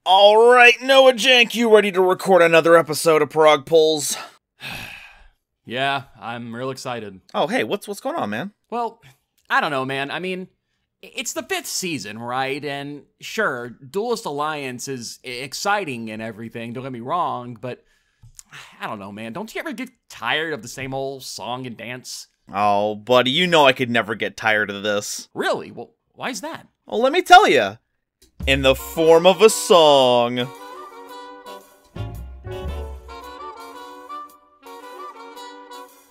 Alright, Noajenk, you ready to record another episode of Prog Polls? Yeah, I'm real excited. Oh, hey, what's going on, man? Well, I don't know, man. I mean, it's the 5th season, right? And sure, Duelist Alliance is exciting and everything, don't get me wrong, but I don't know, man. Don't you ever get tired of the same old song and dance? Oh, buddy, you know I could never get tired of this. Really? Well, why is that? Well, let me tell you. In the form of a song.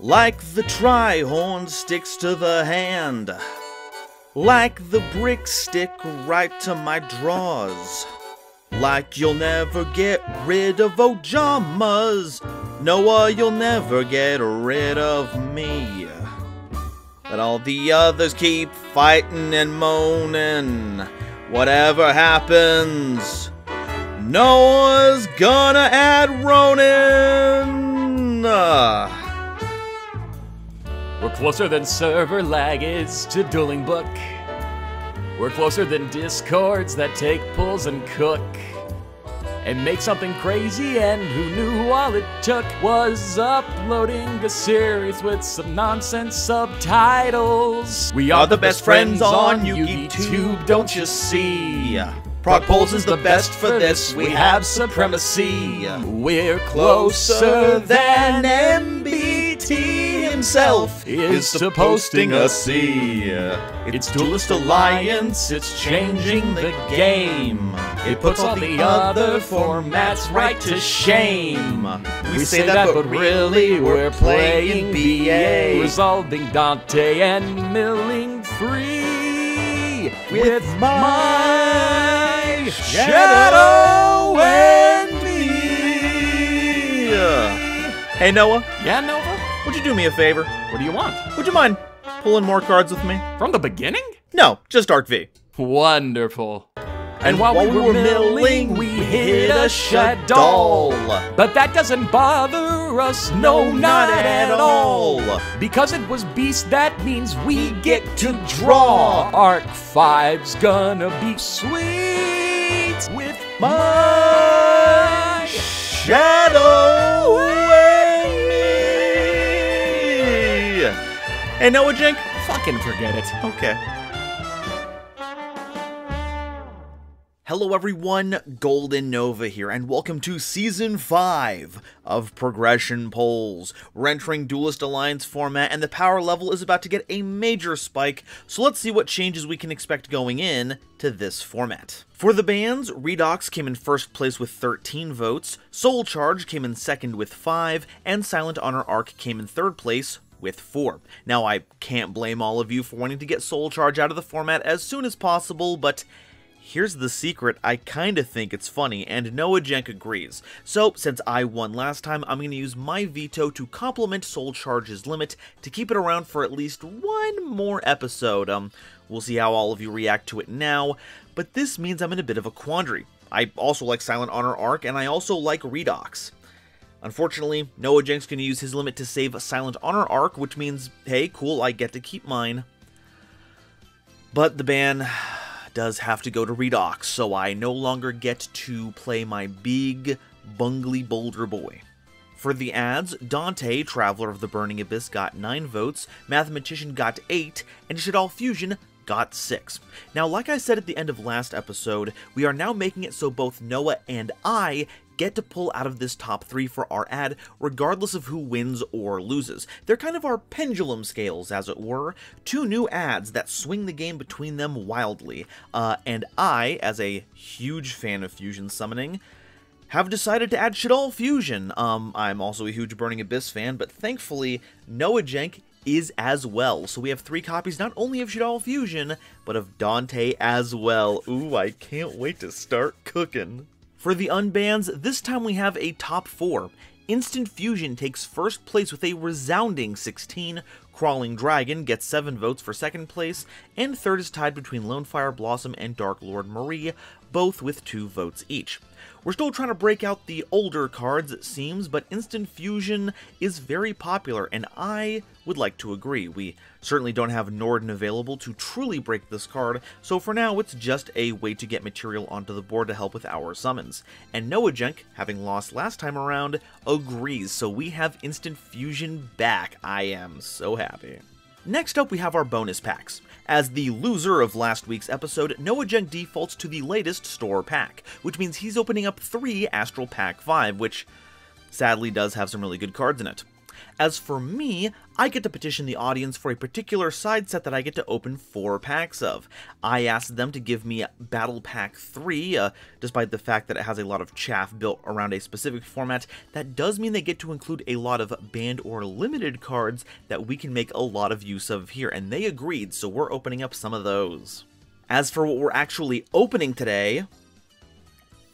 Like the tri-horn sticks to the hand. Like the bricks stick right to my drawers. Like you'll never get rid of Ojamas. Noah, you'll never get rid of me. But all the others keep fighting and moaning. Whatever happens, Noah's gonna add Ronin. We're closer than server lag is to dueling book. We're closer than discords that take pulls and cook and make something crazy, and who knew all it took was uploading a series with some nonsense subtitles. We are the best friends on YouTube, don't you see? Prog Polls is the best for this, we have supremacy. We're closer than MBT himself is to posting a C. It's Duelist Alliance, it's changing the game. It puts all the other formats right to shame. We say that, but really we're playing BA, resolving Dante and milling 3 with my Shaddoll And Me. Hey, Noah. Yeah, Nova? Would you do me a favor? What do you want? Would you mind pulling more cards with me? From the beginning? No, just Arc V. Wonderful. And while we were milling, we hit a Shaddoll. But that doesn't bother us, no, not at all. Because it was Beast, that means we get to draw. Arc 5's gonna be sweet with my Shaddoll And Me. Hey, Noajenk. Fucking forget it. Okay. Hello everyone, GoldenNova here, and welcome to Season 5 of Progression Polls. We're entering Duelist Alliance format, and the power level is about to get a major spike, so let's see what changes we can expect going in to this format. For the bans, Redox came in first place with 13 votes, Soul Charge came in second with 5, and Silent Honor Arc came in third place with 4. Now, I can't blame all of you for wanting to get Soul Charge out of the format as soon as possible, but here's the secret, I kinda think it's funny, and Noajenk agrees. So, since I won last time, I'm gonna use my veto to complement Soul Charge's limit to keep it around for at least one more episode. We'll see how all of you react to it now, but this means I'm in a bit of a quandary. I also like Silent Honor Arc, and I also like Redox. Unfortunately, Noajenk's gonna use his limit to save Silent Honor Arc, which means, hey, cool, I get to keep mine. But the ban does have to go to Redox, so I no longer get to play my big, bungly boulder boy. For the ads, Dante, Traveler of the Burning Abyss, got 9 votes, Mathematician got 8, and Shaddoll Fusion got 6. Now, like I said at the end of last episode, we are now making it so both Noah and I get to pull out of this top 3 for our ad, regardless of who wins or loses. They're kind of our pendulum scales, as it were, 2 new ads that swing the game between them wildly. And I, as a huge fan of fusion summoning, have decided to add Shaddoll Fusion. I'm also a huge Burning Abyss fan, but thankfully, Noajenk is as well. So we have 3 copies not only of Shaddoll Fusion, but of Dante as well. Ooh, I can't wait to start cooking. For the unbans, this time we have a top 4. Instant Fusion takes first place with a resounding 16, Crawling Dragon gets 7 votes for second place, and third is tied between Lonefire Blossom and Dark Lord Marie, both with 2 votes each. We're still trying to break out the older cards, it seems, but Instant Fusion is very popular, and I would like to agree. We certainly don't have Norden available to truly break this card, so for now it's just a way to get material onto the board to help with our summons. And Noajenk, having lost last time around, agrees, so we have Instant Fusion back. I am so happy. Next up, we have our bonus packs. As the loser of last week's episode, Noajenk defaults to the latest store pack, which means he's opening up 3 Astral Pack 5, which sadly does have some really good cards in it. As for me, I get to petition the audience for a particular side set that I get to open 4 packs of. I asked them to give me Battle Pack 3, despite the fact that it has a lot of chaff built around a specific format. That does mean they get to include a lot of banned or limited cards that we can make a lot of use of here, and they agreed, so we're opening up some of those. As for what we're actually opening today,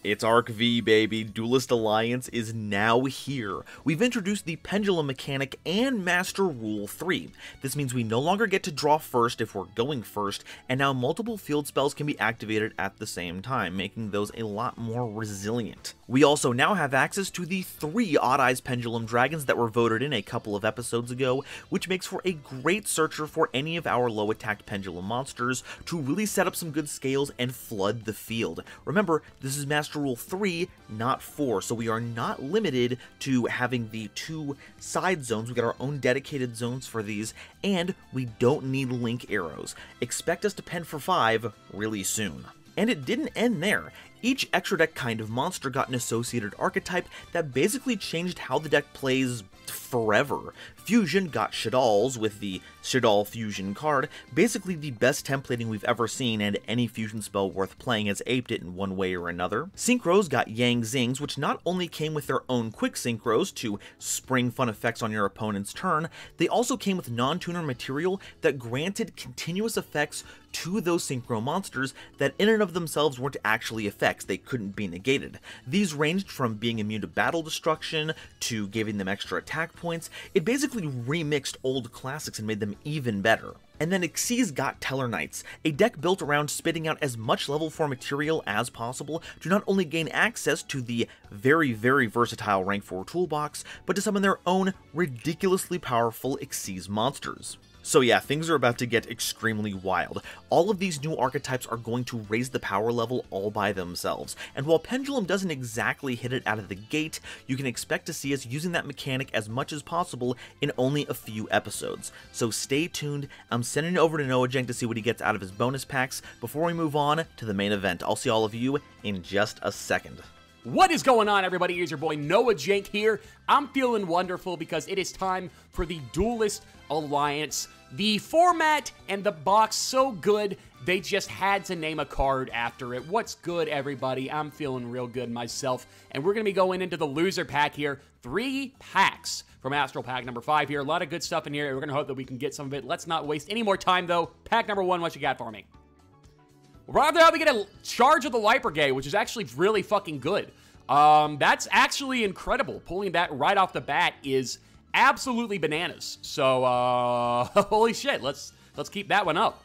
it's Arc V, baby. Duelist Alliance is now here. We've introduced the Pendulum mechanic and Master Rule 3. This means we no longer get to draw first if we're going first, and now multiple field spells can be activated at the same time, making those a lot more resilient. We also now have access to the 3 Odd Eyes Pendulum Dragons that were voted in a couple of episodes ago, which makes for a great searcher for any of our low attacked Pendulum monsters to really set up some good scales and flood the field. Remember, this is Master Rule 3, not 4, so we are not limited to having the 2 side zones. We got our own dedicated zones for these, and we don't need link arrows. Expect us to pen for 5 really soon. And it didn't end there. Each extra deck kind of monster got an associated archetype that basically changed how the deck plays forever. Fusion got Shaddolls with the Shaddoll Fusion card, basically the best templating we've ever seen, and any fusion spell worth playing has aped it in one way or another. Synchros got Yang Zings, which not only came with their own quick synchros to spring fun effects on your opponent's turn, they also came with non-tuner material that granted continuous effects to those synchro monsters that in and of themselves weren't actually effects, they couldn't be negated. These ranged from being immune to battle destruction to giving them extra attack points. It basically remixed old classics and made them even better. And then Xyz got Tellarknights, a deck built around spitting out as much level 4 material as possible to not only gain access to the very, very versatile rank 4 toolbox, but to summon their own ridiculously powerful Xyz monsters. So yeah, things are about to get extremely wild. All of these new archetypes are going to raise the power level all by themselves, and while Pendulum doesn't exactly hit it out of the gate, you can expect to see us using that mechanic as much as possible in only a few episodes. So stay tuned. I'm sending it over to Noajenk to see what he gets out of his bonus packs before we move on to the main event. I'll see all of you in just a second. What is going on, everybody? Here's your boy Noajenk here. I'm feeling wonderful because it is time for the Duelist Alliance. The format and the box so good, they just had to name a card after it. What's good, everybody? I'm feeling real good myself. And we're going to be going into the loser pack here. 3 packs from Astral Pack number 5 here. A lot of good stuff in here. We're going to hope that we can get some of it. Let's not waste any more time, though. Pack number 1, what you got for me? Right after that, we get a Charge of the Light Brigade, which is actually really fucking good. That's actually incredible. Pulling that right off the bat is absolutely bananas. So, holy shit, let's keep that one up.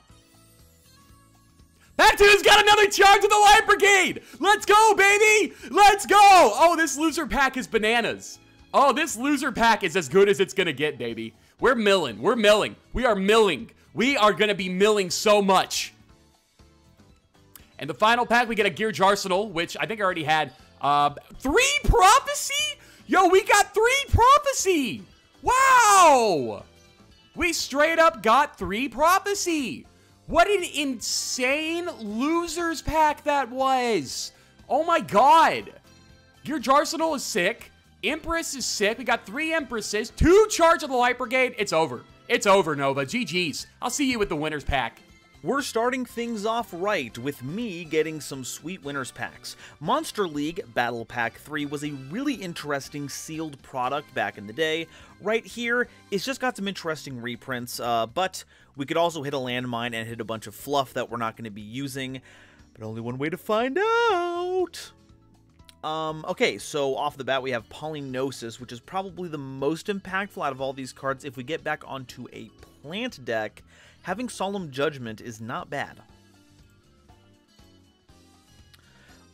Pack 2's got another Charge of the Light Brigade! Let's go, baby! Let's go! Oh, this loser pack is bananas. Oh, this loser pack is as good as it's gonna get, baby. We're milling. We're milling. We are milling. We are gonna be milling so much. And the final pack, we get a Gear Arsenal, which I think I already had. 3 Prophecy? Yo, we got 3 Prophecy! Wow! We straight up got 3 Prophecy! What an insane losers pack that was! Oh my god! Gear Arsenal is sick. Empress is sick. We got 3 Empresses, 2 Charge of the Light Brigade. It's over. It's over, Nova. GG's. I'll see you with the winners pack. We're starting things off right, with me getting some sweet winners packs. Monster League Battle Pack 3 was a really interesting sealed product back in the day. Right here, it's just got some interesting reprints, but we could also hit a landmine and hit a bunch of fluff that we're not going to be using, but only one way to find out. Okay, so off the bat we have Polynosis, which is probably the most impactful out of all these cards. If we get back onto a plant deck, having Solemn Judgment is not bad.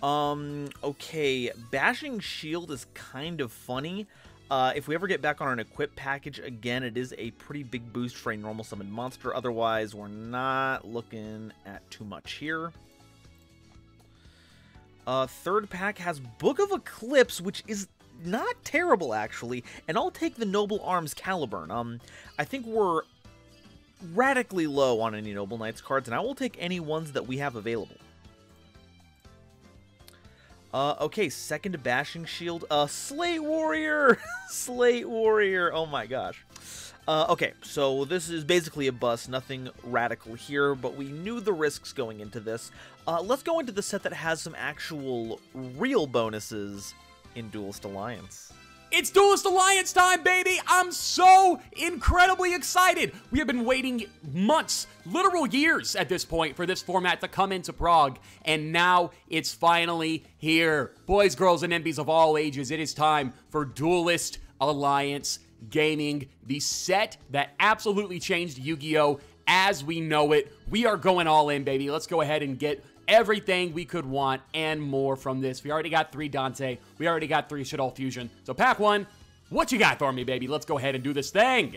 Okay, Bashing Shield is kind of funny. If we ever get back on an equip package again, it is a pretty big boost for a normal summoned monster. Otherwise, we're not looking at too much here. Third pack has Book of Eclipse, which is not terrible, actually. And I'll take the Noble Arms Caliburn. I think we're radically low on any Noble Knights cards, and I will take any ones that we have available. Okay, second Bashing Shield. Slate Warrior! Slate Warrior! Oh my gosh. Okay, so this is basically a bust. Nothing radical here, but we knew the risks going into this. Let's go into the set that has some actual real bonuses in Duelist Alliance. It's Duelist Alliance time, baby! I'm so incredibly excited! We have been waiting months, literal years at this point, for this format to come into Prog, and now it's finally here. Boys, girls, and NBs of all ages, it is time for Duelist Alliance Gaming, the set that absolutely changed Yu-Gi-Oh! As we know it. We are going all in, baby. Let's go ahead and get everything we could want and more from this. We already got 3 Dante. We already got 3 Shaddoll Fusion. So pack 1, what you got for me, baby? Let's go ahead and do this thing.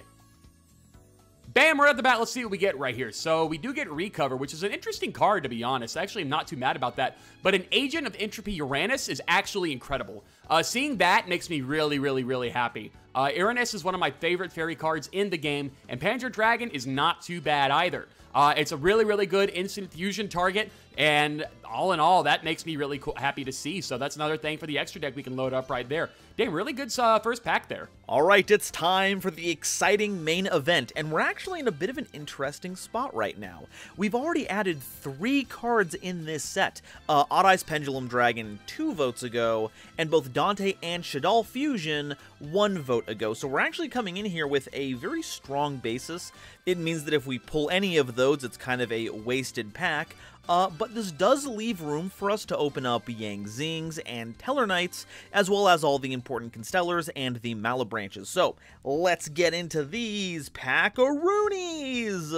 Bam, right at the bat, let's see what we get right here. So we do get Recover, which is an interesting card, to be honest. Actually, I'm not too mad about that. But an Agent of Entropy Uranus is actually incredible. Seeing that makes me really, really, really happy. Uranus is one of my favorite fairy cards in the game, and Panzer Dragon is not too bad either. It's a really, really good instant fusion target, and all in all, that makes me really happy to see. So that's another thing for the extra deck we can load up right there. Damn, really good first pack there. All right, it's time for the exciting main event, and we're actually in a bit of an interesting spot right now. We've already added 3 cards in this set. Odd Eyes Pendulum Dragon 2 votes ago, and both Dante and Shaddoll Fusion 1 vote ago. So we're actually coming in here with a very strong basis. It means that if we pull any of those, it's kind of a wasted pack. But this does leave room for us to open up Yang Zings and Teller Knights, as well as all the important Constellars and the Malabranches. So, let's get into these Packaroonies!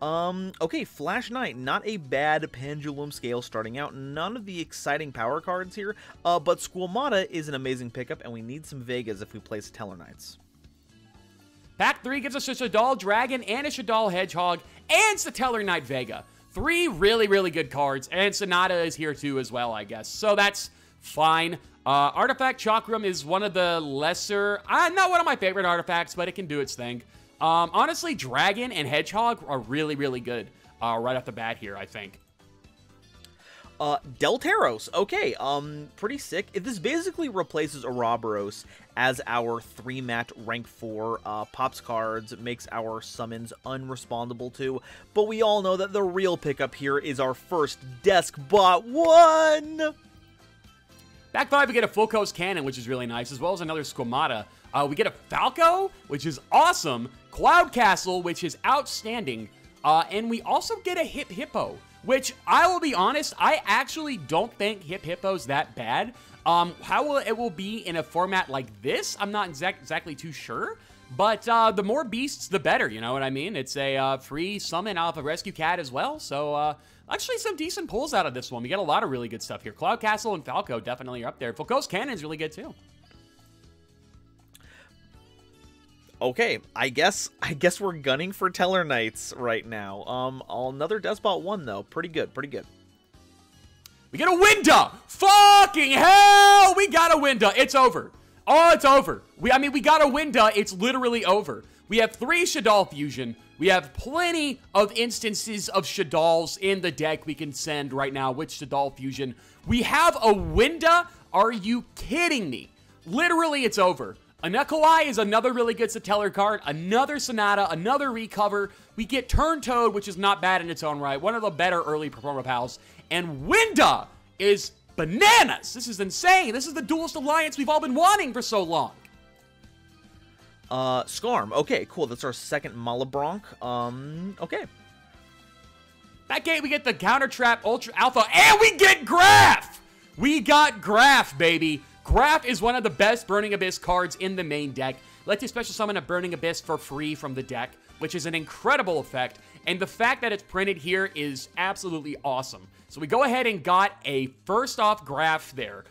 Okay, Flash Knight, not a bad Pendulum scale starting out. None of the exciting power cards here, but Squamata is an amazing pickup, and we need some Vegas if we place Teller Knights. Pack 3 gives us a Shaddoll Dragon and a Shaddoll Hedgehog and Teller Knight Vega. 3 really, really good cards, and Sonata is here too as well, I guess. So that's fine. Artifact Chakram is one of the lesser, not one of my favorite artifacts, but it can do its thing. Honestly, Dragon and Hedgehog are really, really good right off the bat here, I think. Deltaros, okay, pretty sick. This basically replaces Ouroboros as our 3-mat rank 4 pops cards, makes our summons unrespondable to, but we all know that the real pickup here is our first desk bot 1! Back 5, we get a Full Coast Cannon, which is really nice, as well as another Squamata. We get a Falco, which is awesome, Cloud Castle, which is outstanding, and we also get a Hip Hippo, which, I will be honest, I actually don't think Hip Hippo's that bad. How it will be in a format like this, I'm not exactly too sure. But the more beasts, the better, you know what I mean? It's a free summon out of a Rescue Cat as well. So, actually some decent pulls out of this one. We get a lot of really good stuff here. Cloud Castle and Falco definitely are up there. Full Coast Cannon's really good too. Okay, I guess we're gunning for Teller Knights right now. Another Despot 1 though. Pretty good, pretty good. We get a Winda! Fucking hell! We got a Winda. It's over. Oh, it's over. We got a Winda. It's literally over. We have 3 Shaddoll Fusion. We have plenty of instances of Shaddolls in the deck we can send right now with Shaddoll Fusion. We have a Winda? Are you kidding me? Literally, it's over. Anukalai is another really good Satellar card, another Sonata, another Recover. We get Turn Toad, which is not bad in its own right, one of the better early Performer Pals. And Winda is bananas! This is insane! This is the Duelist Alliance we've all been wanting for so long! Skarm. Okay, cool. That's our second Malabronk. Okay. That gate, we get the Counter Trap Ultra Alpha, and we get Graph! We got Graph, baby! Graph is one of the best Burning Abyss cards in the main deck. Lets you special summon a Burning Abyss for free from the deck, which is an incredible effect. and the fact that it's printed here is absolutely awesome. So we go ahead and got a first off graph there.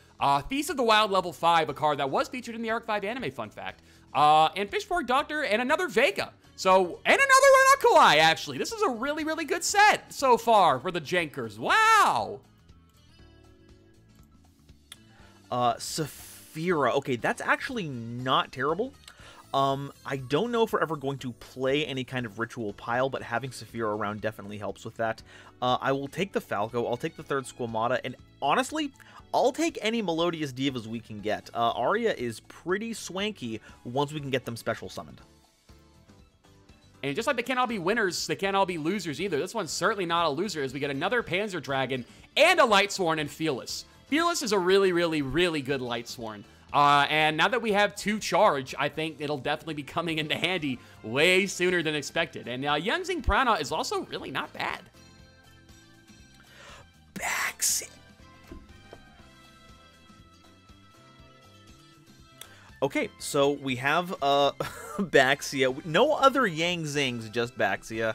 Feast of the Wild level 5, a card that was featured in the Arc 5 anime, fun fact. And Fishfork Doctor, and another Vega. So, and another Unokalai, actually. This is a really, really good set so far for the Jankers. Wow! Saphira. Okay, that's actually not terrible. I don't know if we're ever going to play any kind of ritual pile, but having Saphira around definitely helps with that. I will take the Falco, I'll take the third Squamata, and honestly, I'll take any Melodious Divas we can get. Arya is pretty swanky once we can get them special summoned. And just like they can't all be winners, they can't all be losers either. This one's certainly not a loser, as we get another Panzer Dragon and a Lightsworn and Fearless. Fearless is a really, really, really good Lightsworn. And now that we have 2 charge, I think it'll definitely be coming into handy way sooner than expected. And Yunxing Prana is also really not bad. Baxi. Okay, so we have Baxia. No other Yang Zings, just Baxia.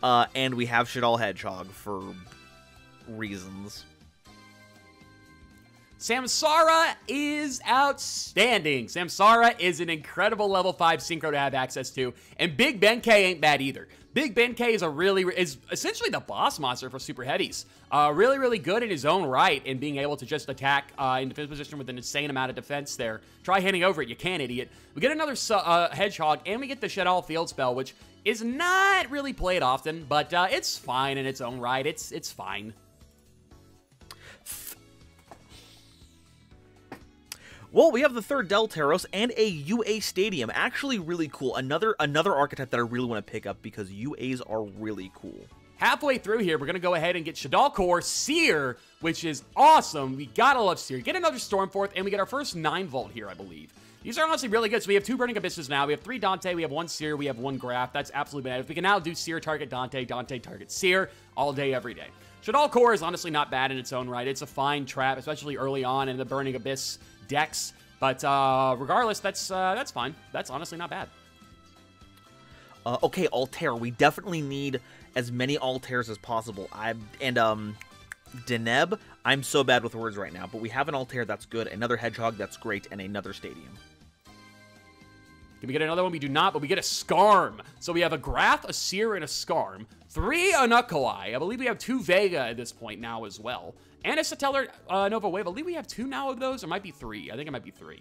And we have Shaddoll Hedgehog for reasons. Samsara is outstanding. Samsara is an incredible level 5 synchro to have access to, and Big Benkei ain't bad either. Big Benkei is essentially the boss monster for super heavies. Really, really good in his own right in being able to just attack in defense position with an insane amount of defense there. Try hitting over it, you can, idiot. We get another Hedgehog, and we get the Shaddoll Field Spell, which is not really played often, but it's fine in its own right. It's fine. Well, we have the third Deltaros and a UA Stadium. Actually really cool. Another archetype that I really want to pick up because UAs are really cool. Halfway through here, we're going to go ahead and get Shaddoll Core, Seer, which is awesome. We gotta love Seer. Get another Stormforth, and we get our first 9-volt here, I believe. These are honestly really good. So we have 2 Burning Abysses now. We have 3 Dante, we have 1 Seer, we have 1 Graph. That's absolutely bad. If we can now do Seer target Dante, Dante target Seer, all day, every day. Shaddoll Core is honestly not bad in its own right. It's a fine trap, especially early on in the Burning Abyss decks. But regardless, that's fine. That's honestly not bad. Okay, Altair. We definitely need as many Altairs as possible. Deneb, I'm so bad with words right now, but we have an Altair that's good, another Hedgehog that's great, and another Stadium. Can we get another one? We do not, but we get a Skarm. So we have a Graph, a Seer, and a Skarm. 3 Unokalai. I believe we have 2 Vega at this point now as well. And a Satellar Nova Wave. I believe we have 2 now of those, or might be 3. I think it might be 3.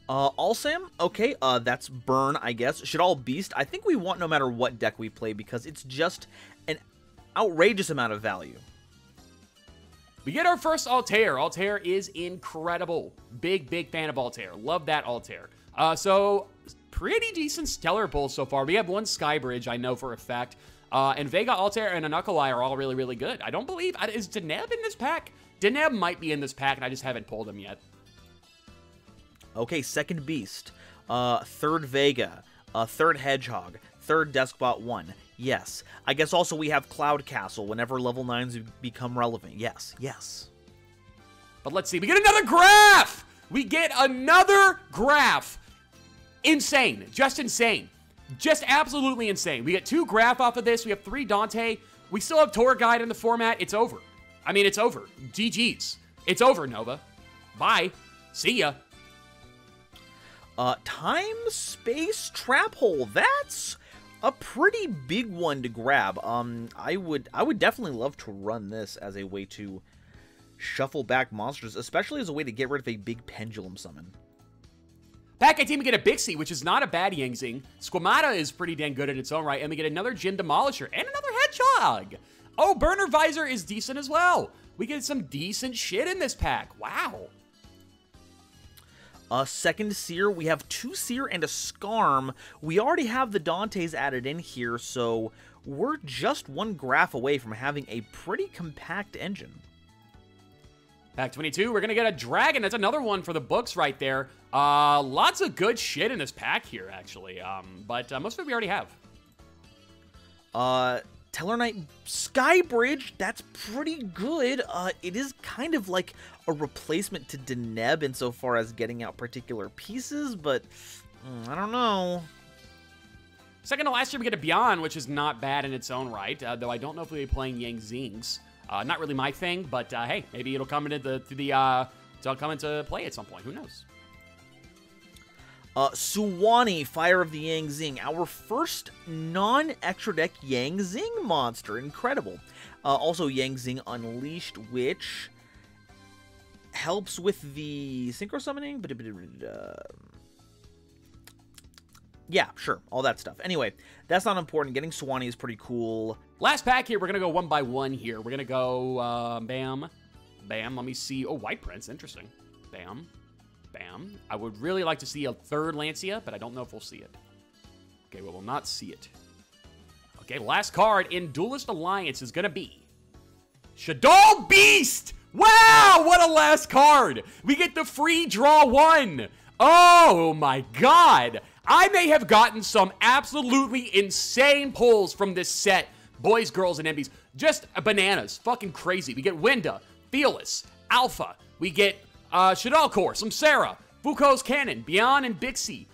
Alsam, okay, that's Burn, I guess. Shaddoll Beast, I think we want no matter what deck we play because it's just an outrageous amount of value. We get our first Altair. Altair is incredible. Big, big fan of Altair. Love that Altair. So, pretty decent Stellar Pulls so far. We have 1 Skybridge, I know for a fact. And Vega, Altair, and Unokalai are all really, really good. I don't believe... Is Deneb in this pack? Deneb might be in this pack, and I just haven't pulled him yet. Okay, second Beast. Third Vega. Third Hedgehog. Third Deskbot 1. Yes. I guess also we have Cloud Castle whenever level 9s become relevant. Yes, yes. But let's see. We get another Graph! We get another Graph! Insane. Just insane. Just absolutely insane. We get 2 Graph off of this. We have 3 Dante. We still have Tour Guide in the format. It's over. I mean, it's over. GG's. It's over, Nova. Bye. See ya. Time Space Trap Hole. That's a pretty big one to grab. I would definitely love to run this as a way to shuffle back monsters, especially as a way to get rid of a big pendulum summon. Back at team, we get a Bixie, which is not a bad Yangzing. Squamata is pretty dang good in its own right, and we get another Jin Demolisher and another Hedgehog. Oh, Burner Visor is decent as well. We get some decent shit in this pack. Wow. Second Seer, we have 2 Seer and a Skarm. We already have the Dantes added in here, so we're just 1 Graph away from having a pretty compact engine. Pack 22, we're going to get a Dragon. That's another one for the books right there. Lots of good shit in this pack here, actually. But most of it we already have. Tellarknight Skybridge, that's pretty good. It is kind of like a replacement to Deneb insofar as getting out particular pieces, but I don't know. Second to last year, we get a Beyond, which is not bad in its own right, though I don't know if we'll be playing Yang Zings. Not really my thing, but hey, maybe it'll come into it'll come into play at some point. Who knows? Suwani, Fire of the Yang Zing, our first non-extra deck Yang Zing monster. Incredible. Also, Yang Zing Unleashed, which helps with the synchro summoning. Yeah, sure, all that stuff. Anyway, that's not important. Getting Suwani is pretty cool. Last pack here, we're going to go one by one here. We're going to go bam, bam. Let me see. Oh, White Prince, interesting. Bam. Bam. I would really like to see a third Lancia, but I don't know if we'll see it. Okay, we will not see it. Okay, last card in Duelist Alliance is going to be Shaddoll Beast! Wow, what a last card! We get the free draw one! Oh my god! I may have gotten some absolutely insane pulls from this set. Boys, girls, and MBs. Just bananas. Fucking crazy. We get Winda, Fearless, Alpha. We get Shaddoll Core, some Sarah, Foucault's Cannon, Beyond and Bixie,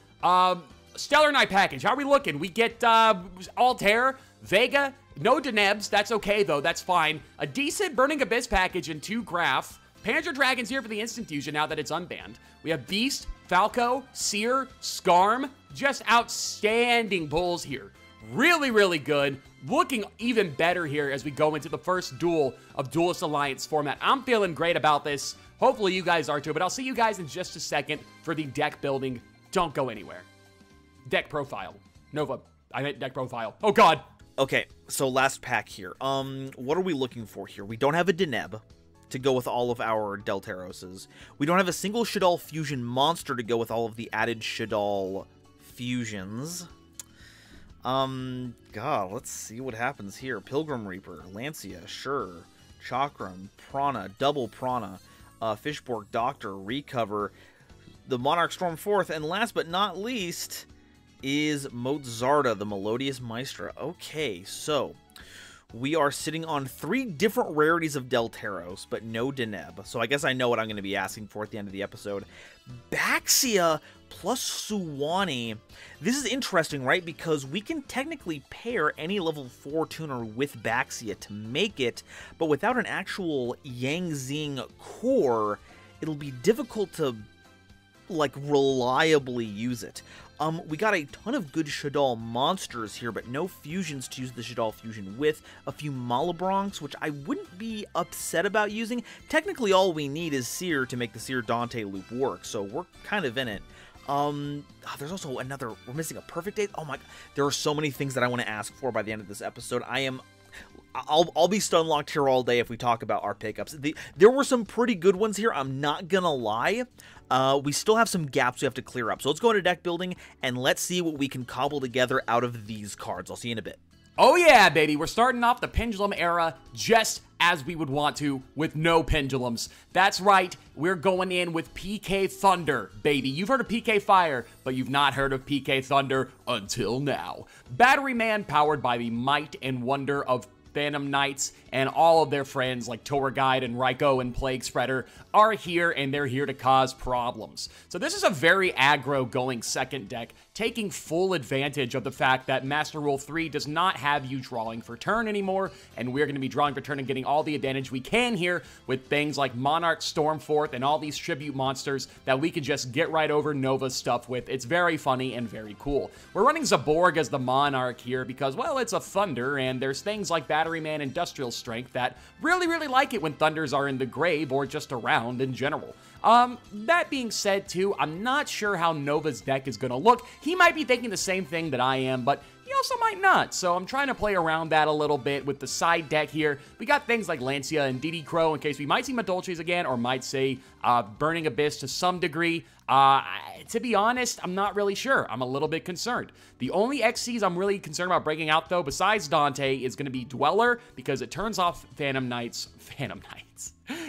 Stellar Knight package. How are we looking? We get Altair, Vega, no Denebs. That's okay, though. That's fine. A decent Burning Abyss package and 2 Graph. Panzer Dragon's here for the instant fusion now that it's unbanned. We have Beast, Falco, Seer, Skarm. Just outstanding pulls here. Really, really good. Looking even better here as we go into the first duel of Duelist Alliance format. I'm feeling great about this. Hopefully you guys are too, but I'll see you guys in just a second for the deck building. Don't go anywhere. Deck profile. Nova, I meant deck profile. Oh god. Okay, so last pack here. What are we looking for here? We don't have a Deneb to go with all of our Deltaroses. We don't have a single Shaddoll fusion monster to go with all of the added Shaddoll fusions. God, let's see what happens here. Pilgrim Reaper, Lancia, sure. Chakram, Prana, Double Prana, Fishborg Doctor, Recover, the Monarch Storm 4th, and last but not least is Mozarta, the Melodious Maestra. Okay, so we are sitting on 3 different rarities of Deltaros, but no Deneb. So I guess I know what I'm going to be asking for at the end of the episode. Baxia plus Suwani. This is interesting, right? Because we can technically pair any level 4 tuner with Baxia to make it, but without an actual Yang Zing core, it'll be difficult to, like, reliably use it. We got a ton of good Shaddoll monsters here, but no fusions to use the Shaddoll fusion with. A few Malabronx, which I wouldn't be upset about using. Technically, all we need is Seer to make the Seer Dante loop work, so we're kind of in it. There's also another, we're missing a Perfect Date. Oh my, there are so many things that I want to ask for by the end of this episode. I'll be stun locked here all day if we talk about our pickups. There were some pretty good ones here, I'm not gonna lie. We still have some gaps we have to clear up. So let's go into deck building and let's see what we can cobble together out of these cards. I'll see you in a bit. Oh yeah, baby, we're starting off the Pendulum era just as we would want to with no pendulums. That's right, we're going in with PK Thunder, baby. You've heard of PK Fire, but you've not heard of PK Thunder until now. Batteryman, powered by the might and wonder of Phantom Knights, and all of their friends like Tour Guide and Raiko and Plague Spreader are here, and they're here to cause problems. So this is a very aggro going second deck, taking full advantage of the fact that Master Rule 3 does not have you drawing for turn anymore, and we're going to be drawing for turn and getting all the advantage we can here with things like Monarch Stormforth and all these tribute monsters that we can just get right over Nova stuff with. It's very funny and very cool. We're running Zaborg as the Monarch here because, well, it's a Thunder, and there's things like Batteryman Industrial Strength that really like it when Thunders are in the grave or just around in general. That being said too, I'm not sure how Nova's deck is going to look. He might be thinking the same thing that I am, but he also might not. So I'm trying to play around that a little bit with the side deck here. We got things like Lancia and DD Crow in case we might see Madolches again, or might say Burning Abyss to some degree. To be honest, I'm not really sure. I'm a little bit concerned. The only XCs I'm really concerned about breaking out, though, besides Dante, is going to be Dweller, because it turns off Phantom Knights.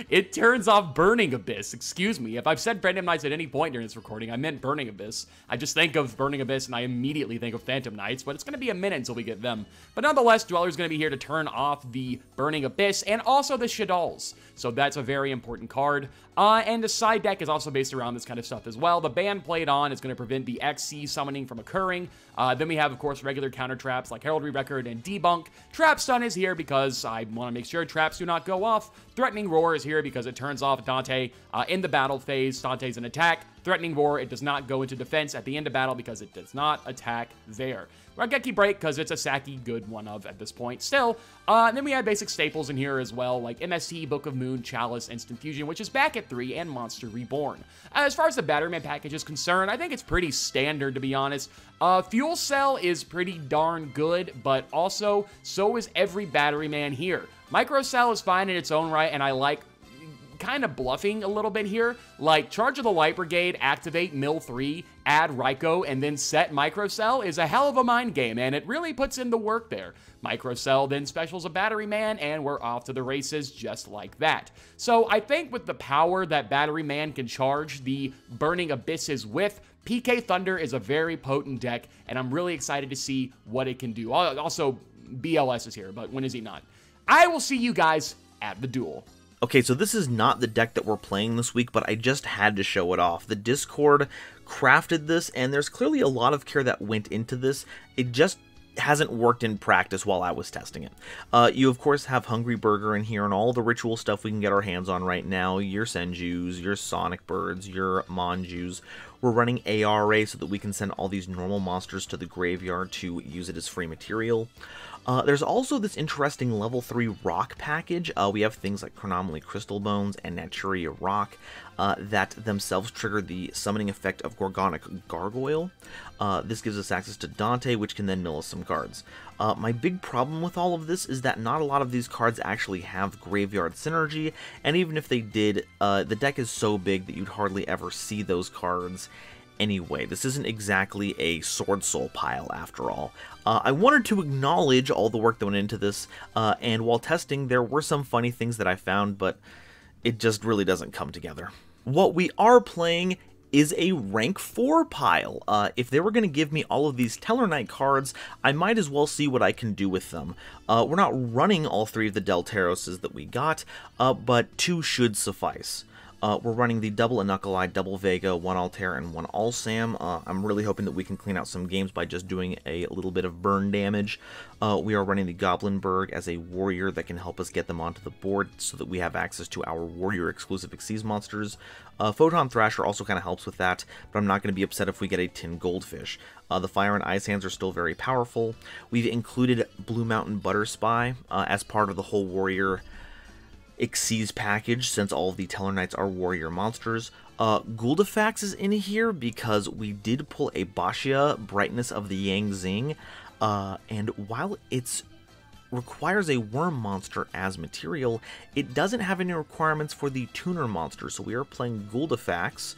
It turns off Burning Abyss. Excuse me. If I've said Phantom Knights at any point during this recording, I meant Burning Abyss. I just think of Burning Abyss and I immediately think of Phantom Knights, but it's going to be a minute until we get them. But nonetheless, Dweller's going to be here to turn off the Burning Abyss and also the Shaddolls. So that's a very important card. And the side deck is also based around this kind of stuff as well. The Ban Played On is going to prevent the XC summoning from occurring. Then we have, of course, regular counter traps like Heraldry Record and Debunk. Trap Stun is here because I want to make sure traps do not go off. Threatening Roar is here because it turns off Dante in the battle phase. Dante's an attack. Threatening Roar, it does not go into defense at the end of battle because it does not attack there. Raigeki Break because it's a Saki good one of at this point still. And then we have basic staples in here as well, like MST, Book of Moon, Chalice, Instant Fusion, which is back at 3, and Monster Reborn. As far as the Batteryman package is concerned, I think it's pretty standard, to be honest. Fuel Cell is pretty darn good, but also, so is every Batteryman here. Micro Cell is fine in its own right, and I like kind of bluffing a little bit here, like Charge of the Light Brigade, activate Mill 3, add Raikou, and then set Micro Cell is a hell of a mind game, and it really puts in the work there. Micro Cell then specials a Batteryman, and we're off to the races just like that. So I think with the power that Batteryman can charge the Burning Abysses with, PK Thunder is a very potent deck, and I'm really excited to see what it can do. Also, BLS is here, but when is he not? I will see you guys at the duel. Okay, so this is not the deck that we're playing this week, but I just had to show it off. The Discord crafted this, and there's clearly a lot of care that went into this. It just hasn't worked in practice while I was testing it. You, of course, have Hungry Burger in here, and all the ritual stuff we can get our hands on right now. Your Senjus, your Sonic Birds, your Manjus. We're running ARA so that we can send all these normal monsters to the graveyard to use it as free material. There's also this interesting level 3 rock package. We have things like Chronomaly Crystal Bones and Naturia Rock that themselves trigger the summoning effect of Gorgonic Gargoyle. This gives us access to Dante, which can then mill us some cards. My big problem with all of this is that not a lot of these cards actually have graveyard synergy, and even if they did, the deck is so big that you'd hardly ever see those cards anyway. This isn't exactly a Sword Soul pile after all. I wanted to acknowledge all the work that went into this, and while testing there were some funny things that I found, but it just really doesn't come together. What we are playing is a rank 4 pile. If they were going to give me all of these Tellarknight cards, I might as well see what I can do with them. We're not running all 3 of the Deltaroses that we got, but 2 should suffice. We're running the double Anukkale, double Vega, 1 Altair, and 1 Alsam. I'm really hoping that we can clean out some games by just doing a little bit of burn damage. We are running the Goblinberg as a warrior that can help us get them onto the board so that we have access to our warrior-exclusive Xyz monsters. Photon Thrasher also kind of helps with that, but I'm not going to be upset if we get a Tin Goldfish. The Fire and Ice Hands are still very powerful. We've included Blue Mountain Butter Spy as part of the whole warrior Xyz package, since all of the Tellarknights are warrior monsters. Guldifax is in here because we did pull a Bashia, Brightness of the Yang Zing, and while it requires a worm monster as material, it doesn't have any requirements for the tuner monster, so we are playing Guldifax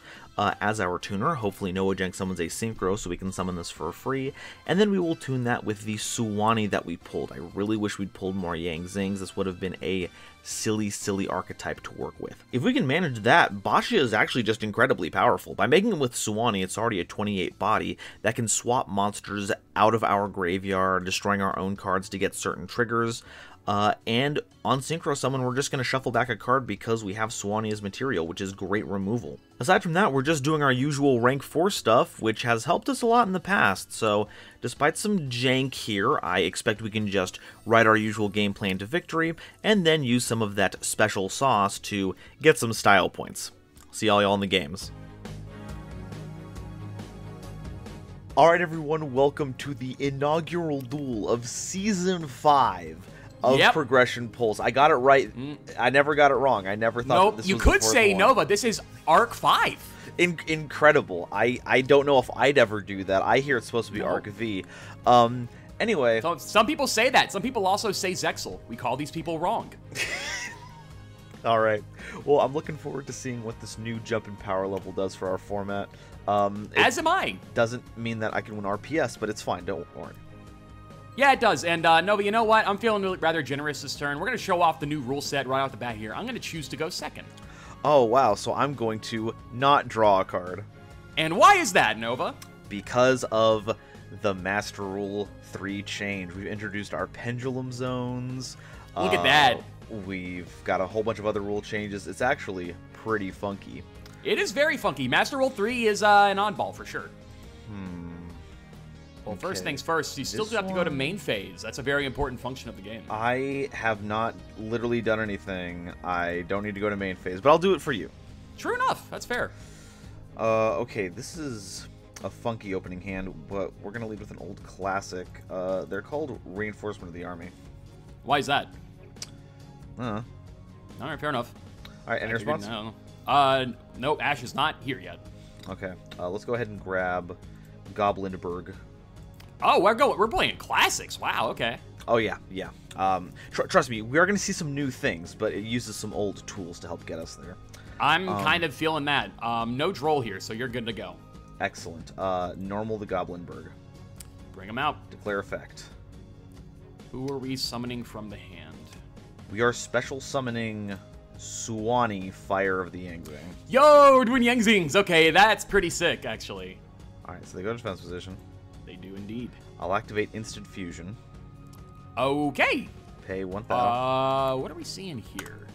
as our tuner. Hopefully Noajenk summons a Synchro so we can summon this for free, and then we will tune that with the Suwani that we pulled. I really wish we'd pulled more Yang Zings. This would have been a silly archetype to work with. If we can manage that, Bashia is actually just incredibly powerful. By making him with Suwani, it's already a 28 body that can swap monsters out of our graveyard, destroying our own cards to get certain triggers. And on Synchro Summon, we're just going to shuffle back a card because we have Suwani as material, which is great removal. Aside from that, we're just doing our usual rank 4 stuff, which has helped us a lot in the past, so despite some jank here, I expect we can just ride our usual game plan to victory, and then use some of that special sauce to get some style points. See all y'all in the games. Alright everyone, welcome to the inaugural duel of Season 5. Of Progression Pulse. I got it right. I never got it wrong. I never thought that this was the fourth one. You could say Nova. This is Arc 5. Incredible. I don't know if I'd ever do that. I hear it's supposed to be Arc V. Anyway. So, some people say that. Some people also say Zexal. We call these people wrong. Alright. Well, I'm looking forward to seeing what this new jump in power level does for our format. As am I. Doesn't mean that I can win RPS, but it's fine. Don't worry. Yeah, it does. And Nova, you know what? I'm feeling rather generous this turn. We're going to show off the new rule set right off the bat here. I'm going to choose to go second. Oh, wow. So I'm going to not draw a card. And why is that, Nova? Because of the Master Rule 3 change. We've introduced our pendulum zones. Look at that. We've got a whole bunch of other rule changes. It's actually pretty funky. It is very funky. Master Rule 3 is an oddball for sure. Well, first things first, you still have to go to main phase. That's a very important function of the game. I have not literally done anything. I don't need to go to main phase, but I'll do it for you. True enough. That's fair. Okay, this is a funky opening hand, but we're going to lead with an old classic. They're called Reinforcement of the Army. Why is that? All right, fair enough. All right, any response? Nope, Ash is not here yet. Okay, let's go ahead and grab Goblinberg. Oh, we're playing classics. Wow, okay. Oh, yeah. Trust me, we are going to see some new things, but it uses some old tools to help get us there. I'm kind of feeling that. No Droll here, so you're good to go. Excellent. Normal the Goblinberg. Bring him out. Declare effect. Who are we summoning from the hand? We are special summoning Suwani, Fire of the Yangzing. Yo, we're doing Yangzings. Okay, that's pretty sick, actually. All right, so they go to defense position. They do indeed. I'll activate Instant Fusion. Okay. Pay 1,000. What are we seeing here?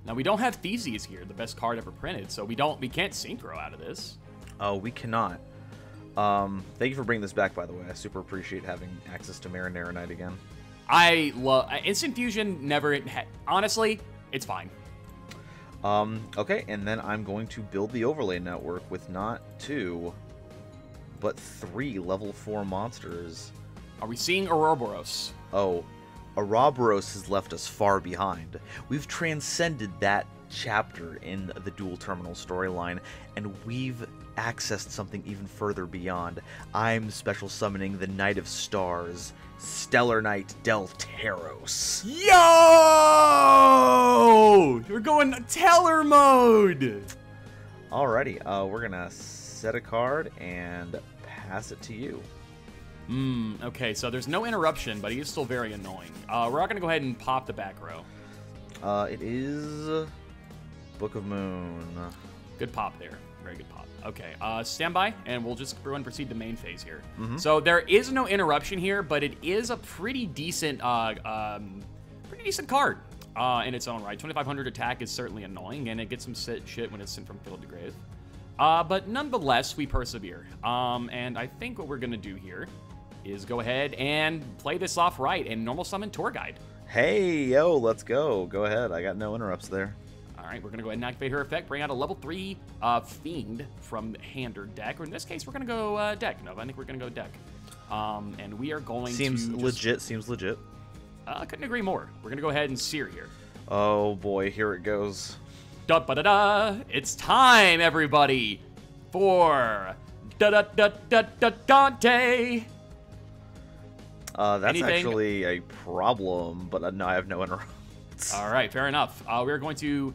Now, we don't have Theses here, the best card ever printed, so we can't synchro out of this. Oh, we cannot. Thank you for bringing this back, by the way. I super appreciate having access to Marinara Knight again. I love... Instant Fusion never... Honestly, it's fine. Okay, and then I'm going to build the overlay network with not 2, but 3 level 4 monsters. Are we seeing Ouroboros? Oh, Ouroboros has left us far behind. We've transcended that chapter in the dual terminal storyline, and we've accessed something even further beyond. I'm special summoning the Knight of Stars, Stellar Knight Delteros. Yo! We're going Teller mode! Alrighty, we're gonna set a card and pass it to you. Okay, so there's no interruption, but he is still very annoying. We're all gonna go ahead and pop the back row. It is Book of Moon. Good pop there. Very good pop. Okay, stand by, and we'll just go and proceed to main phase here. So there is no interruption here, but it is a pretty decent card in its own right. 2,500 attack is certainly annoying, and it gets some shit when it's sent from field to grave. But nonetheless, we persevere. And I think what we're gonna do here is go ahead and play this off right and normal summon Tour Guide. Hey, yo, let's go. Go ahead. I got no interrupts there. All right, we're going to go ahead and activate her effect, bring out a level 3 Fiend from hand or deck, or in this case, we're going to go deck. No, I think we're going to go deck. And we are going Seems legit. I couldn't agree more. We're going to go ahead and Seer here. Oh, boy, here it goes. Da-ba-da-da! It's time, everybody, for Dante! That's Anything? Actually a problem, but no, I have no interrupts. All right, fair enough. We're going to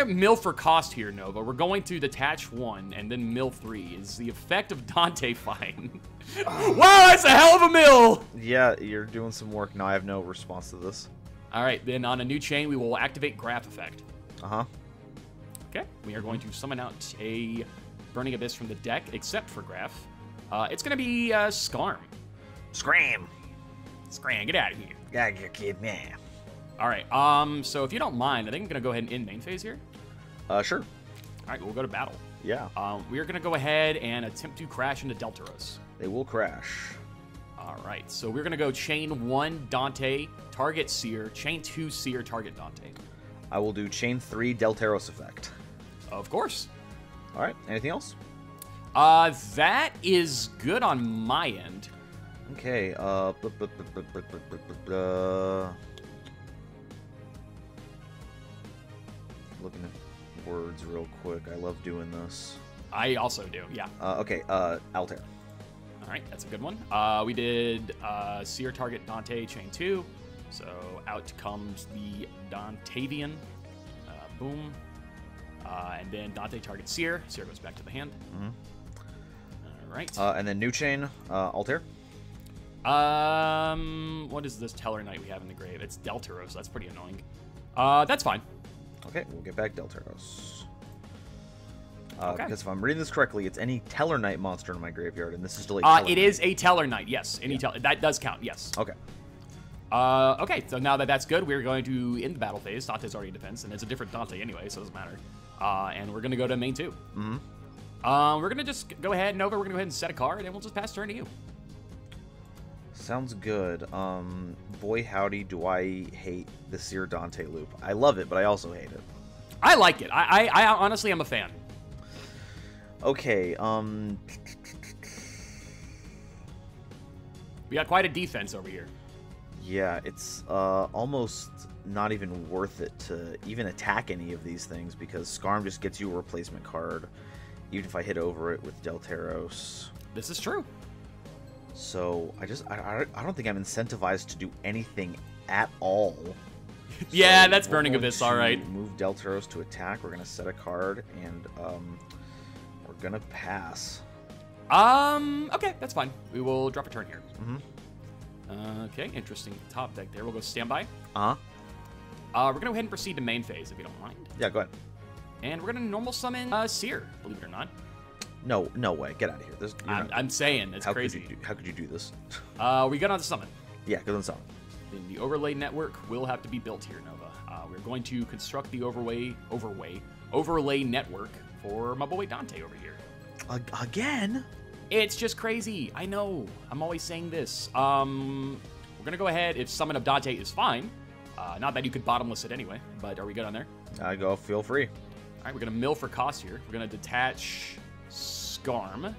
mill for cost here, Nova. We're going to detach 1 and then mill 3. Is the effect of Dante fine? Wow, that's a hell of a mill! Yeah, you're doing some work. No, I have no response to this. All right, then on a new chain, we will activate Graph effect. Okay, we are going to summon out a Burning Abyss from the deck, except for Graph. It's going to be Skarm. Scram! Scram, get out of here. Yeah, your kid, man. All right, so if you don't mind, I think I'm going to go ahead and end main phase here. Sure. All right, we'll go to battle. Yeah. We are going to go ahead and attempt to crash into Delteros. They will crash. All right, so we're going to go chain 1 Dante, target Seer, chain 2 Seer, target Dante. I will do chain 3 Delteros effect. Of course. All right, anything else? That is good on my end. Okay, looking at words real quick. I love doing this. I also do, yeah. Okay, Altair. All right, that's a good one. We did Seer target Dante, chain 2. So out comes the Dantavian. Boom. And then Dante targets Seer. Seer goes back to the hand. All right. And then new chain, Altair. What is this Teller Knight we have in the grave? It's Deltaros. That's pretty annoying. That's fine. Okay, we'll get back Deltaros. Okay. Because if I'm reading this correctly, it's any Teller Knight monster in my graveyard, and this is still a Teller It is a Teller Knight, yes. Any that does count, yes. Okay. Okay, so now that that's good, we're going to end the battle phase. Dante's already in defense, and it's a different Dante anyway, so it doesn't matter. And we're going to go to main 2. Mm-hmm. We're going to just go ahead, Nova, we're going to go ahead and set a card, and we'll just pass turn to you. Sounds good. Boy howdy, do I hate the Seer Dante loop. I love it, but I also hate it. I like it. I honestly am a fan. Okay, we got quite a defense over here. yeah, it's almost not even worth it to even attack any of these things because Skarm just gets you a replacement card, even if I hit over it with Deltaros. This is true. So I don't think I'm incentivized to do anything at all. Yeah, So that's we're Burning going Abyss, to all right. Move Deltaros to attack. We're gonna set a card, and we're gonna pass. Okay, that's fine. We will drop a turn here. Mm-hmm. Okay, interesting top deck there. We'll go standby. Uh-huh. We're gonna go ahead and proceed to main phase if you don't mind. Yeah, go ahead. And we're gonna normal summon Seer, believe it or not. No way. Get out of here. This, I'm saying it's crazy. How could you do this? We got on the summon. Yeah, good on summon. Then the overlay network will have to be built here, Nova. We're going to construct the overlay network for my boy Dante over here. Again? It's just crazy. I know. I'm always saying this. We're gonna go ahead. If summon of Dante is fine, not that you could bottomless it anyway, but are we good on there? Go. Feel free. All right, we're gonna mill for cost here. We're gonna detach Skarm.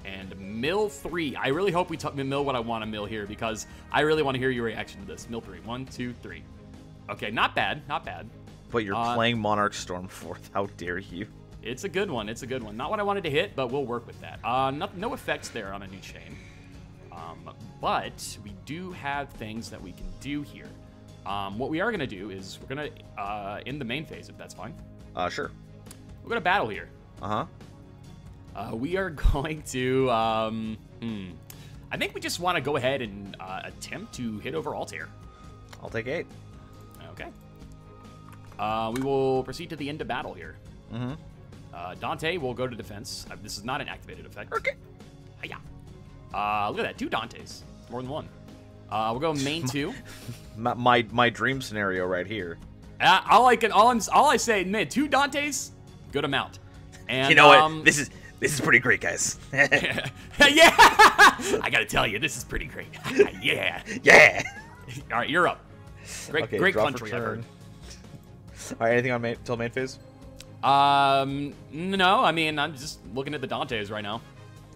And mill 3. I really hope we mill what I want to mill here because I really want to hear your reaction to this. Mill 3. 1, 2, 3. Okay, not bad. Not bad. But you're playing Monarch Storm 4th. How dare you? It's a good one. It's a good one. Not what I wanted to hit, but we'll work with that. No effects there on a new chain. But we do have things that we can do here. What we are going to do is we're going to end the main phase, if that's fine. Sure. We're going to battle here. Uh-huh. We are going to, I think we just want to go ahead and attempt to hit over Altair. I'll take 8. Okay. We will proceed to the end of battle here. Mm-hmm. Dante will go to defense. This is not an activated effect. Okay. Hiya. Look at that, 2 Dantes. More than one. We'll go main 2. my dream scenario right here. All I say, man, 2 Dantes, good amount. And you know what? This is pretty great, guys. Yeah. I gotta tell you, this is pretty great. Yeah. Yeah. All right, you're up. Great draw country, for I've turn. heard. All right, anything on till main phase? No, I mean, I'm just looking at the Dantes right now.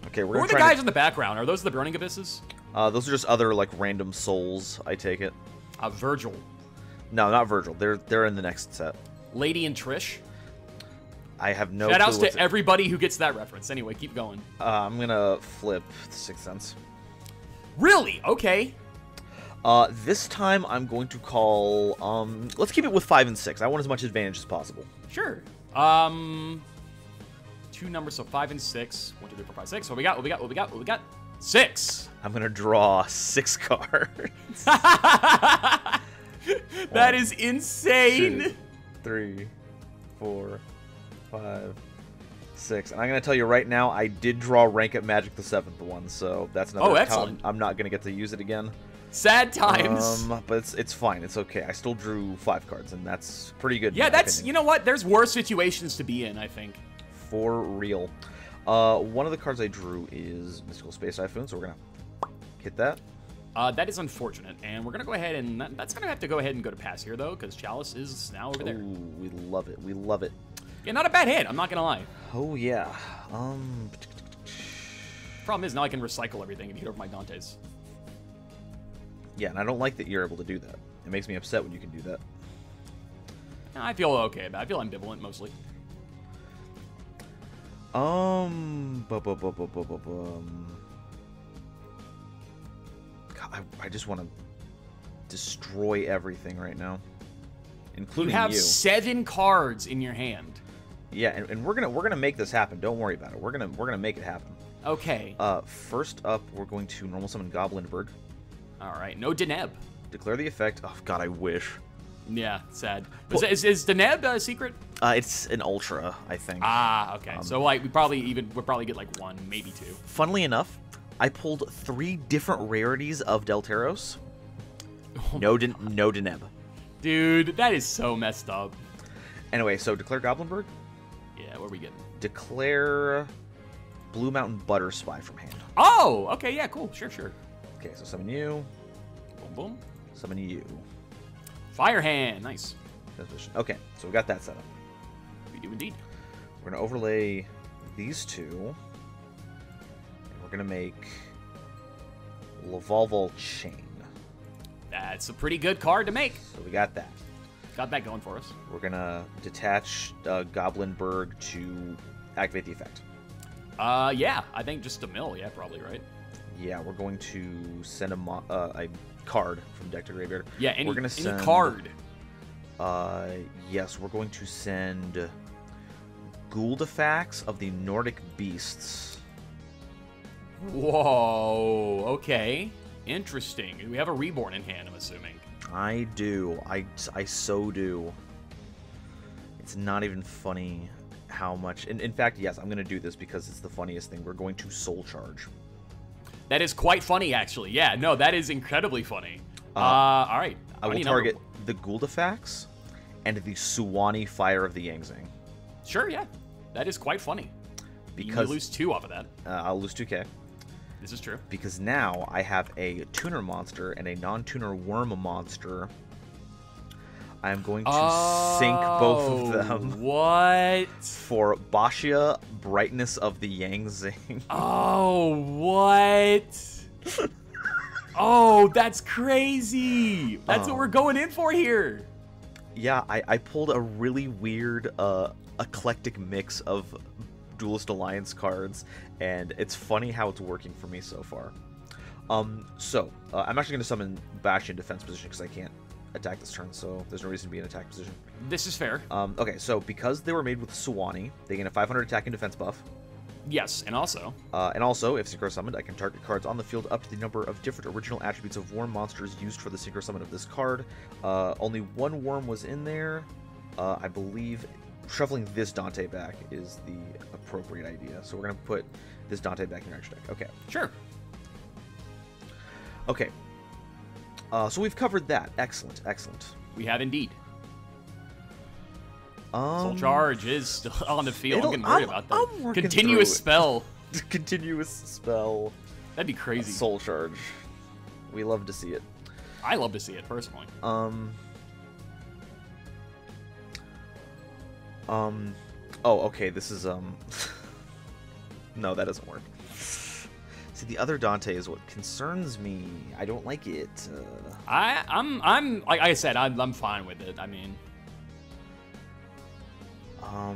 Okay, we're Who gonna are the try guys in the background? Are those the Burning Abysses? those are just other like random souls. I take it. Virgil. No, not Virgil. They're in the next set. Lady and Trish. I have no. Shoutouts clue to everybody who gets that reference. Anyway, keep going. I'm gonna flip the Sixth Sense. Really? Okay. This time I'm going to call. Let's keep it with 5 and 6. I want as much advantage as possible. Sure. 2 numbers, so 5 and 6. 1, 2, 3, 4, 5, 6. What we got? 6. I'm gonna draw 6 cards. That is insane. 2, 3, 4, 5, 6. And I'm gonna tell you right now, I did draw rank at Magic the 7th one, so that's another. Oh, excellent. I'm not gonna get to use it again. Sad times. But it's fine. It's okay. I still drew 5 cards, and that's pretty good. Yeah, that's, you know what? There's worse situations to be in, I think. For real. One of the cards I drew is Mystical Space Typhoon, so we're gonna hit that. That is unfortunate, and we're gonna go ahead and that's gonna have to go ahead and go to pass here though, because Chalice is now over there. Ooh, we love it. We love it. Yeah, not a bad hit. I'm not gonna lie. Oh yeah. Problem is now I can recycle everything and hit over my Dantes. Yeah, and I don't like that you're able to do that. It makes me upset when you can do that. I feel okay, but I feel ambivalent mostly. God, I just want to destroy everything right now, including you. Have 7 cards in your hand. Yeah, and we're gonna make this happen. Don't worry about it. We're gonna make it happen. Okay. First up, we're going to normal summon GoldenNova. All right. No Deneb. Declare the effect. Oh god, I wish. Yeah, sad. Is Deneb a secret? It's an ultra, I think. Ah, okay. So like we'll probably get like 1, maybe 2. Funnily enough, I pulled 3 different rarities of Delteros. No Deneb. Dude, that is so messed up. Anyway, so declare GoldenNova. Yeah, what are we getting? Declare Blue Mountain Butter Spy from hand. Oh, okay, yeah, cool. Sure. Okay, so summon you. Boom, boom. Summon you. Fire hand, nice. Okay, so we got that set up. We do indeed. We're gonna overlay these 2. And we're gonna make Lavalval Chain. That's a pretty good card to make. So we got that. Got that going for us. We're gonna detach GoldenNova to activate the effect. Yeah, I think just a mill. Yeah, probably, right? Yeah, we're going to send a card from deck to graveyard. Yeah, any send, card. Yes, we're going to send Guldifax of the Nordic Beasts. Whoa, okay. Interesting. We have a Reborn in hand, I'm assuming. I do. I so do. It's not even funny how much... In fact, yes, I'm going to do this because it's the funniest thing. We're going to Soul Charge. That is quite funny, actually. Yeah, no, that is incredibly funny. All right. I will target the Guldifax and the Suwani Fire of the Yangzing. Sure, yeah. That is quite funny. Because you lose 2 off of that. I'll lose 2k. This is true. Because now I have a tuner monster and a non-tuner worm monster. I'm going to sink both of them. What? For Bashia, Brightness of the Yangzing. Oh, what? Oh, that's crazy. That's what we're going in for here. Yeah, I pulled a really weird, eclectic mix of Duelist Alliance cards, and it's funny how it's working for me so far. I'm actually going to summon Bash in defense position because I can't attack this turn, so there's no reason to be in attack position. This is fair. Okay, so because they were made with Suwani, they gain a 500 attack and defense buff. Yes, and also, if synchro summoned, I can target cards on the field up to the number of different original attributes of worm monsters used for the synchro summon of this card. Only 1 worm was in there. I believe shuffling this Dante back is the appropriate idea. So we're going to put this Dante back in your extra deck. Okay. Sure. Okay. So we've covered that. Excellent. We have indeed. Soul Charge is still on the field. I'm getting worried about that. Continuous spell. Continuous spell. That'd be crazy. Soul Charge. We love to see it. I love to see it, personally. Oh, okay, this is, no, that doesn't work. See, the other Dante is what concerns me. I don't like it. I'm like I said, I'm fine with it. I mean, so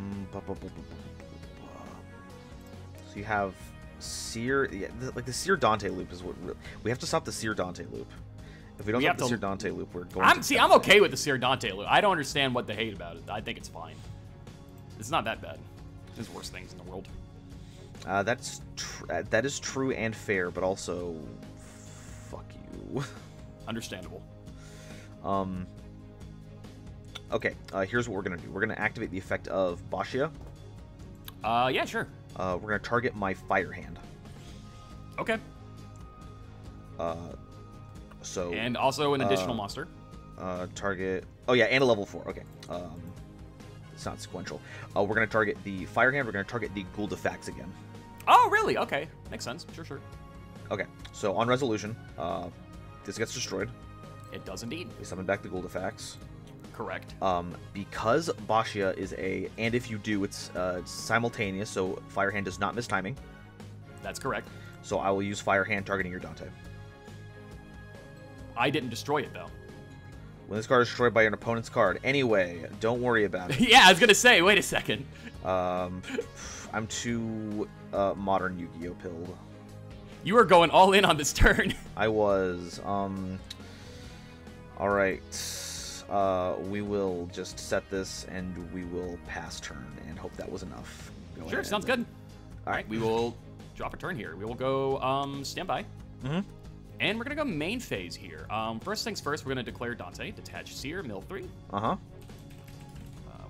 you have Seer, yeah, like the Seer Dante loop is what we have to stop the Seer Dante loop. If we don't stop the Seer Dante loop, we're going. I'm okay with the Seer Dante loop. I don't understand what they hate about it. I think it's fine. It's not that bad. There's worse things in the world. That is true and fair, but also, fuck you. Understandable. Okay, here's what we're gonna do. We're gonna activate the effect of Bashia. Yeah, sure. We're gonna target my Fire Hand. Okay. So. And also an additional monster. Target. Oh yeah, and a level 4. Okay. It's not sequential. We're gonna target the Fire Hand. We're gonna target the Guldifax again. Oh, really? Okay, makes sense. Sure. Okay. So on resolution, this gets destroyed. It does indeed. We summon back the Guldifax. Correct. Because Bashia is and if you do, it's simultaneous, so Fire Hand does not miss timing. That's correct. So I will use Fire Hand targeting your Dante. I didn't destroy it, though. When this card is destroyed by an opponent's card. Anyway, don't worry about it. Yeah, I was gonna say, wait a second. I'm too modern Yu-Gi-Oh pilled. You were going all in on this turn. I was. Alright. We will just set this and we will pass turn and hope that was enough. Sure, sounds good. Alright. We will draw for turn here. We will go standby. And we're going to go main phase here. First things first, we're going to declare Dante. Detach Seer, mill 3.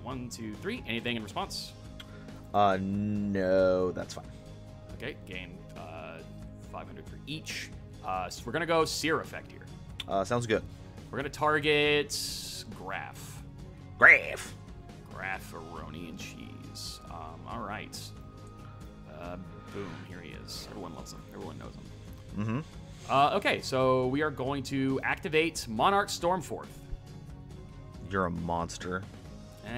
1, 2, 3. Anything in response? No, that's fine. Okay, gain 500 for each. So we're going to go Seer effect here. Sounds good. We're going to target Graph. Graph-aroni and cheese. All right. Boom, here he is. Everyone loves him. Everyone knows him. Okay, so we are going to activate Monarch Stormforth. You're a monster.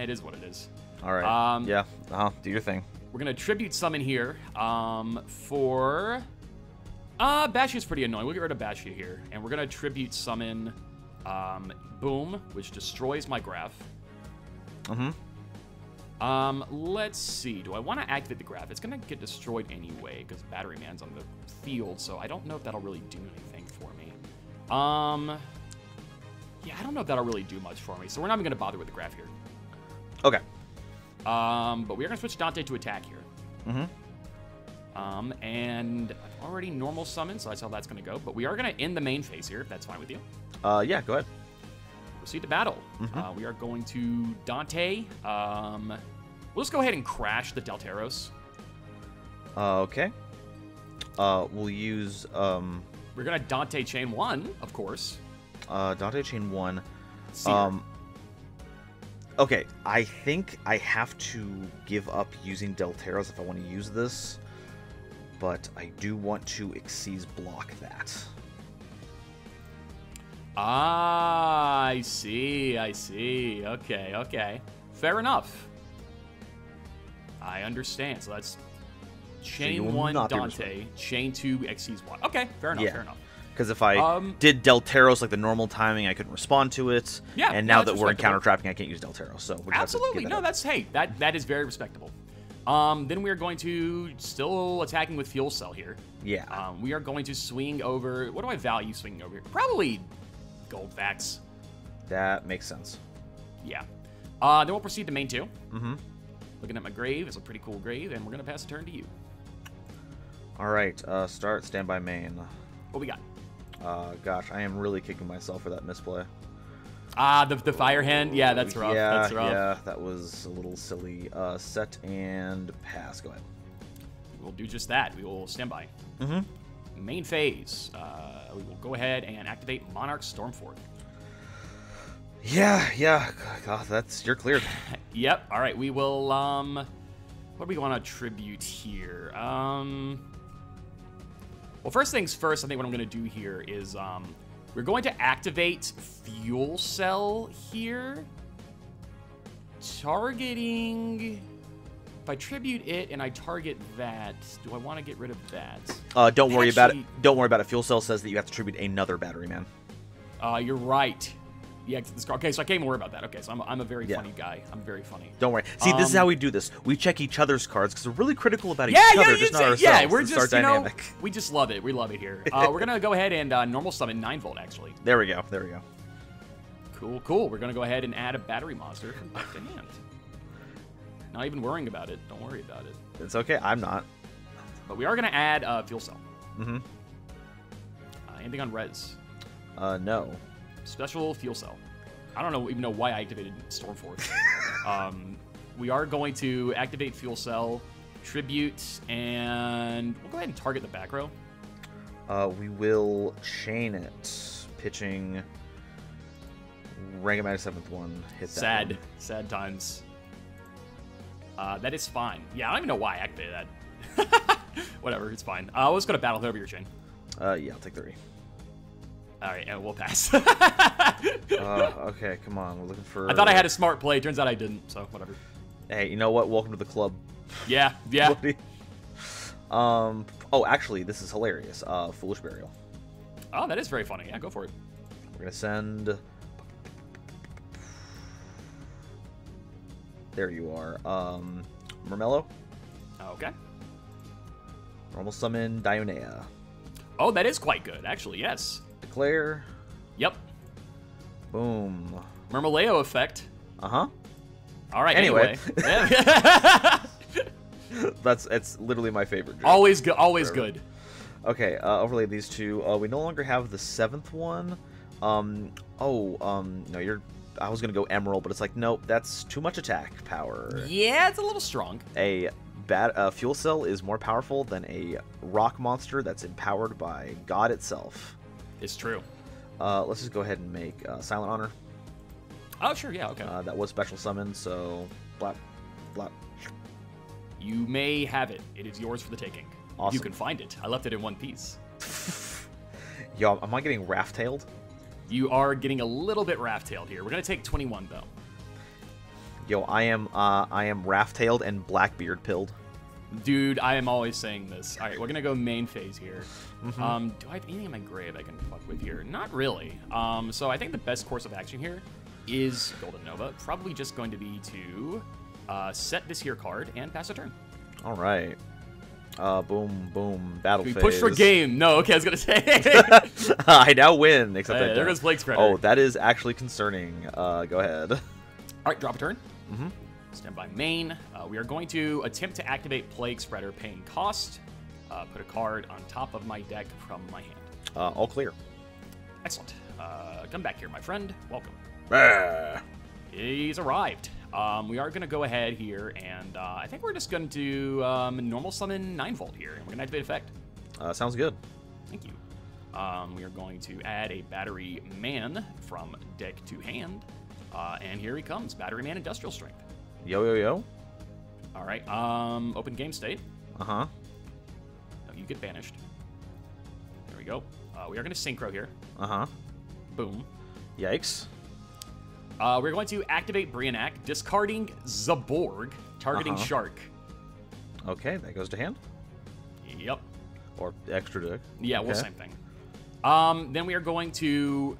It is what it is. All right. Yeah. Do your thing. We're gonna tribute summon here. For Bashia's pretty annoying. We'll get rid of Bashia here, and we're gonna tribute summon Boom, which destroys my Graph. Let's see. Do I want to activate the Graph? It's gonna get destroyed anyway because Batteryman's on the field, so I don't know if that'll really do anything for me. Yeah, I don't know if that'll really do much for me, so we're not even gonna bother with the Graph here. Okay. But we are gonna switch Dante to attack here. And I've already normal summoned, so that's how that's gonna go. But we are gonna end the main phase here, if that's fine with you. Yeah, go ahead. Proceed to battle. We are going to Dante. We'll just go ahead and crash the Delteros. Okay. We'll use We're gonna Dante Chain 1, of course. Dante Chain 1. Seer. Okay, I think I have to give up using Delteros if I want to use this, but I do want to Xyz block that. Ah, I see. Okay. Fair enough. I understand. So that's Chain 1 Dante, Chain 2 Xyz block. Okay, fair enough. Because if I did Delteros like the normal timing, I couldn't respond to it. Yeah. And now that we're in counter trapping, I can't use Delteros. So we absolutely no. That's that is very respectable. Then we are going to still attacking with Fuel Cell here. Yeah. We are going to swing over. What do I value swinging over here? Probably Gold Facts. That makes sense. Yeah. Then we'll proceed to main 2. Looking at my grave. It's a pretty cool grave, and we're gonna pass the turn to you. All right. Start standby main. What we got? Gosh, I am really kicking myself for that misplay. The fire hand. Yeah, that's rough. That's rough. Yeah, that was a little silly. Set and pass. Go ahead. We'll do just that. We will stand by. Main phase. We will go ahead and activate Monarch Stormforth. Yeah. God, you're cleared. Yep. All right. We will. What do we want to attribute here? Well, first things first, I think what I'm going to do here is we're going to activate Fuel Cell here. Targeting... If I tribute it and I target that, do I want to get rid of that? Don't worry about it. Don't worry about it. Fuel Cell says that you have to tribute another Batteryman. You're right. Yeah, okay, so I can't even worry about that. Okay, so I'm a very funny guy. I'm very funny. Don't worry. See, this is how we do this. We check each other's cards because we're really critical about each other, just not ourselves. Yeah, we're it's just, our dynamic. We just love it. We love it here. We're going to go ahead and normal summon 9-volt, actually. There we go. Cool. We're going to go ahead and add a battery monster from deck to hand. Not even worrying about it. Don't worry about it. It's okay. I'm not. But we are going to add Fuel Cell. Anything on res? No. Special Fuel Cell. I don't even know why I activated Stormforth. We are going to activate Fuel Cell, Tribute, and we'll go ahead and target the back row. We will chain it, pitching Rangomatic 7th one. Hit that one. Sad times. That is fine. Yeah, I don't even know why I activated that. Whatever, it's fine. Let's go to battle. Over your chain. Yeah, I'll take 3. All right, and we'll pass. Okay, come on. We're looking for... I thought I had a smart play. Turns out I didn't, so whatever. Hey, you know what? Welcome to the club. Yeah. Oh, actually, this is hilarious. Foolish Burial. Oh, that is very funny. Yeah, go for it. We're going to send... There you are. Mermello. Okay. Normal summon Dionea. Oh, that is quite good, actually, yes. Declare. Yep. Boom. Mermeleo effect. Uh-huh. All right, anyway. The it's literally my favorite joke. Always good. Always good. Okay, overlay these two. We no longer have the 7th one. No, you're. I was gonna go Emerald, but it's like, nope, that's too much attack power. Yeah, it's a little strong. A fuel cell is more powerful than a rock monster that's empowered by God itself. It's true. Let's just go ahead and make Silent Honor. Oh, sure, yeah, okay. That was special summon, so blap, blap. You may have it. It is yours for the taking. Awesome. You can find it. I left it in one piece. Yo, am I getting raft-tailed? You are getting a little bit raft-tailed here. We're gonna take 21 though. Yo, I am raft-tailed and Blackbeard pilled. Dude, I am always saying this. All right, we're gonna go main phase here. Mm-hmm. Do I have anything in my grave I can fuck with here? Not really. So I think the best course of action here is GoldenNova. Probably just going to be to set this here card and pass a turn. All right. Boom, boom, battle phase. We push for game. No, okay, I was gonna say. I now win, except Hey, there goes Blake's credit. Oh, that is actually concerning. Go ahead. All right, drop a turn. Mm-hmm. Stand by main. We are going to attempt to activate Plague Spreader, paying cost. Put a card on top of my deck from my hand. All clear. Excellent. Come back here, my friend. Welcome. Ah. He's arrived. We are going to go ahead here, and I think we're just going to do normal summon 9-volt here, and we're going to activate effect. Sounds good. Thank you. We are going to add a Batteryman from deck to hand, and here he comes, Batteryman Industrial Strength. Yo, yo, yo. All right, open game state. Uh-huh. No, you get banished. There we go. We are going to synchro here. Uh-huh. Boom. Yikes. We're going to activate Brianak, discarding Zaborg, targeting Shark. Okay, that goes to hand. Yep. Or extra deck. Yeah, okay. well, same thing. Then we are going to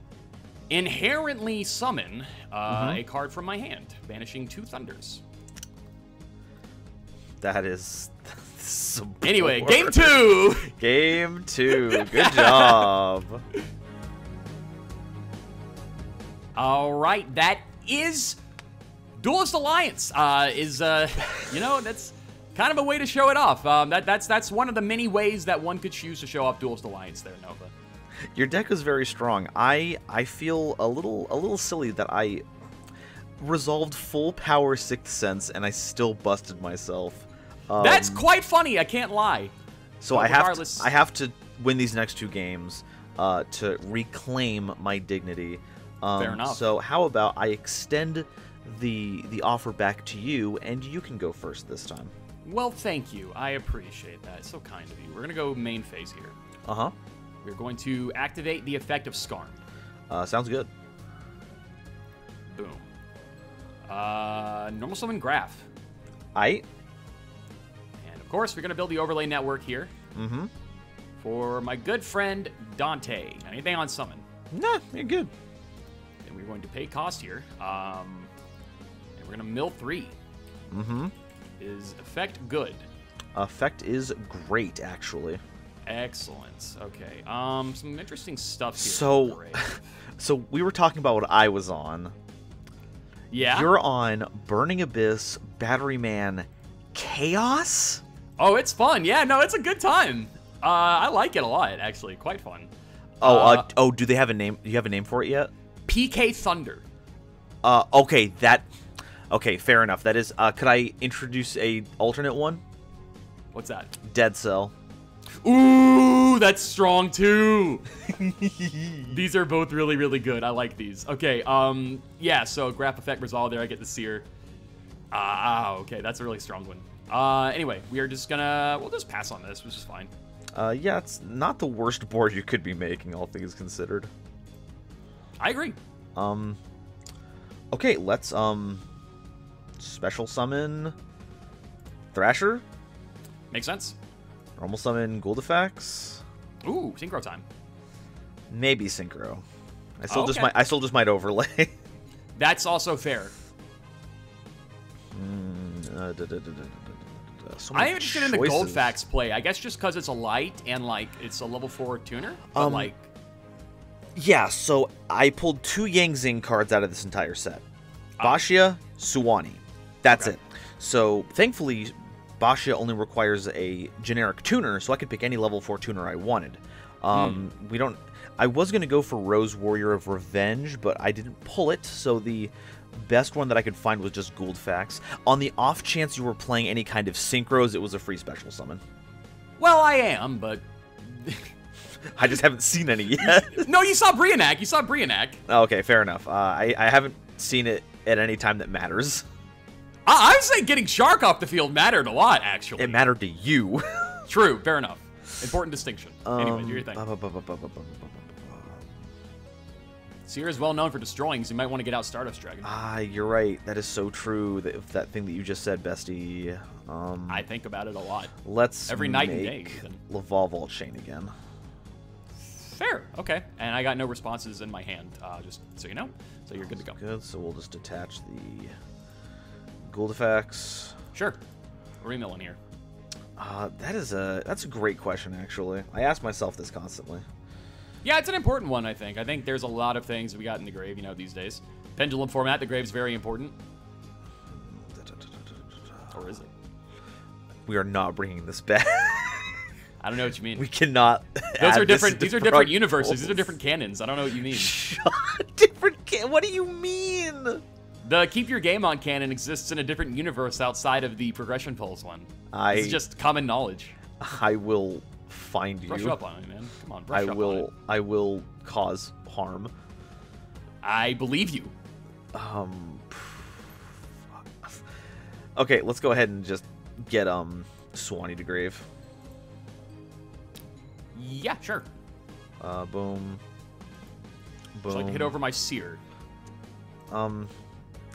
inherently summon a card from my hand, banishing 2 Thunders. That is... Anyway, game 2! Game 2. Good job. All right, that is Duelist Alliance. You know, that's kind of a way to show it off. That's one of the many ways that one could choose to show off Duelist Alliance there, Nova. Your deck is very strong. I feel a little silly that I resolved full power 6th Sense and I still busted myself. That's quite funny, I can't lie. So I have to win these next 2 games to reclaim my dignity. Fair enough. So how about I extend the offer back to you, and you can go first this time. Well, thank you. I appreciate that. It's so kind of you. We're going to go main phase here. Uh-huh. We're going to activate the effect of Skarn. Sounds good. Boom. Normal summon Graph. Aight. And, of course, we're going to build the overlay network here. Mm-hmm. For my good friend, Dante. Anything on summon? Nah, you're good. We're going to pay cost here. And we're going to mill 3. Mm-hmm. Is effect good? Effect is great, actually. Excellent. Okay. Some interesting stuff here. So we were talking about what I was on. Yeah? You're on Burning Abyss, Batteryman, Chaos? Oh, it's fun. Yeah, no, it's a good time. I like it a lot, actually. Quite fun. Oh, do they have a name? Do you have a name for it yet? PK Thunder. Okay, okay, fair enough. That is, could I introduce a alternate one? What's that? Dead Cell. Ooh, that's strong too. These are both really, really good. I like these. Okay, yeah, so Graph Effect Resolve there, I get the Seer. Okay, that's a really strong one. Anyway, we'll just pass on this, which is fine. Yeah, it's not the worst board you could be making, all things considered. I agree. Okay, let's, special summon Thrasher. Makes sense. Normal summon Guldifax. Ooh, synchro time. Maybe synchro. I still just might overlay. That's also fair. I'm interested in the Goldfax play. I guess just because it's a light and like it's a level 4 tuner, but like. Yeah, so I pulled 2 Yang Zing cards out of this entire set. Bashia, Suwani. That's it. So, thankfully, Basha only requires a generic tuner, so I could pick any level 4 tuner I wanted. We don't... I was going to go for Rose Warrior of Revenge, but I didn't pull it, so the best one that I could find was just Gouldfax. On the off chance you were playing any kind of synchros, it was a free special summon. Well, I am, but... I just haven't seen any yet. No, you saw Brionac. You saw Brionac. Okay, fair enough. I haven't seen it at any time that matters. I would say getting Shark off the field mattered a lot, actually. It mattered to you. True, fair enough. Important distinction. Anyway, do your thing. Seer is well known for destroying, so you might want to get out Stardust Dragon. You're right. That is so true. That thing that you just said, Bestie. I think about it a lot. Let's every night and day. Laval Vault Chain again. Fair. Okay. And I got no responses in my hand, just so you know. So you're good to go. Good. So we'll just attach the Gouldfax. Sure. What are we milling here? That's a great question, actually. I ask myself this constantly. Yeah, it's an important one, I think. I think there's a lot of things we got in the grave, these days. Pendulum format, the grave's very important. Or is it? We are not bringing this back. I don't know what you mean. We cannot. Those are different. These are different universes. These are different canons. I don't know what you mean. What do you mean? The Keep Your Game On canon exists in a different universe outside of the Progression Pulse one. This is just common knowledge. I will find you. Brush up on it, man. Come on, brush up on it. I will cause harm. I believe you. Okay, let's go ahead and just get Swanee to grave. Yeah, sure. Boom. Boom. Should I hit over my Seer?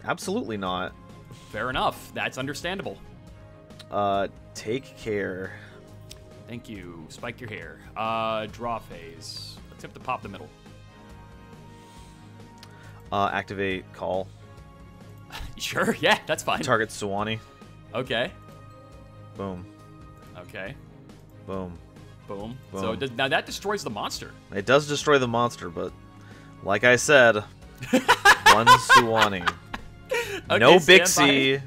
Absolutely not. Fair enough. That's understandable. Take care. Thank you. Spike your hair. Draw phase. Let's have to pop the middle. Activate call. Sure, yeah, that's fine. Target Swanee. Okay. Boom. Okay. Boom. Boom. So now that destroys the monster. It does destroy the monster, but like I said, one Swanee. Okay, no Bixie.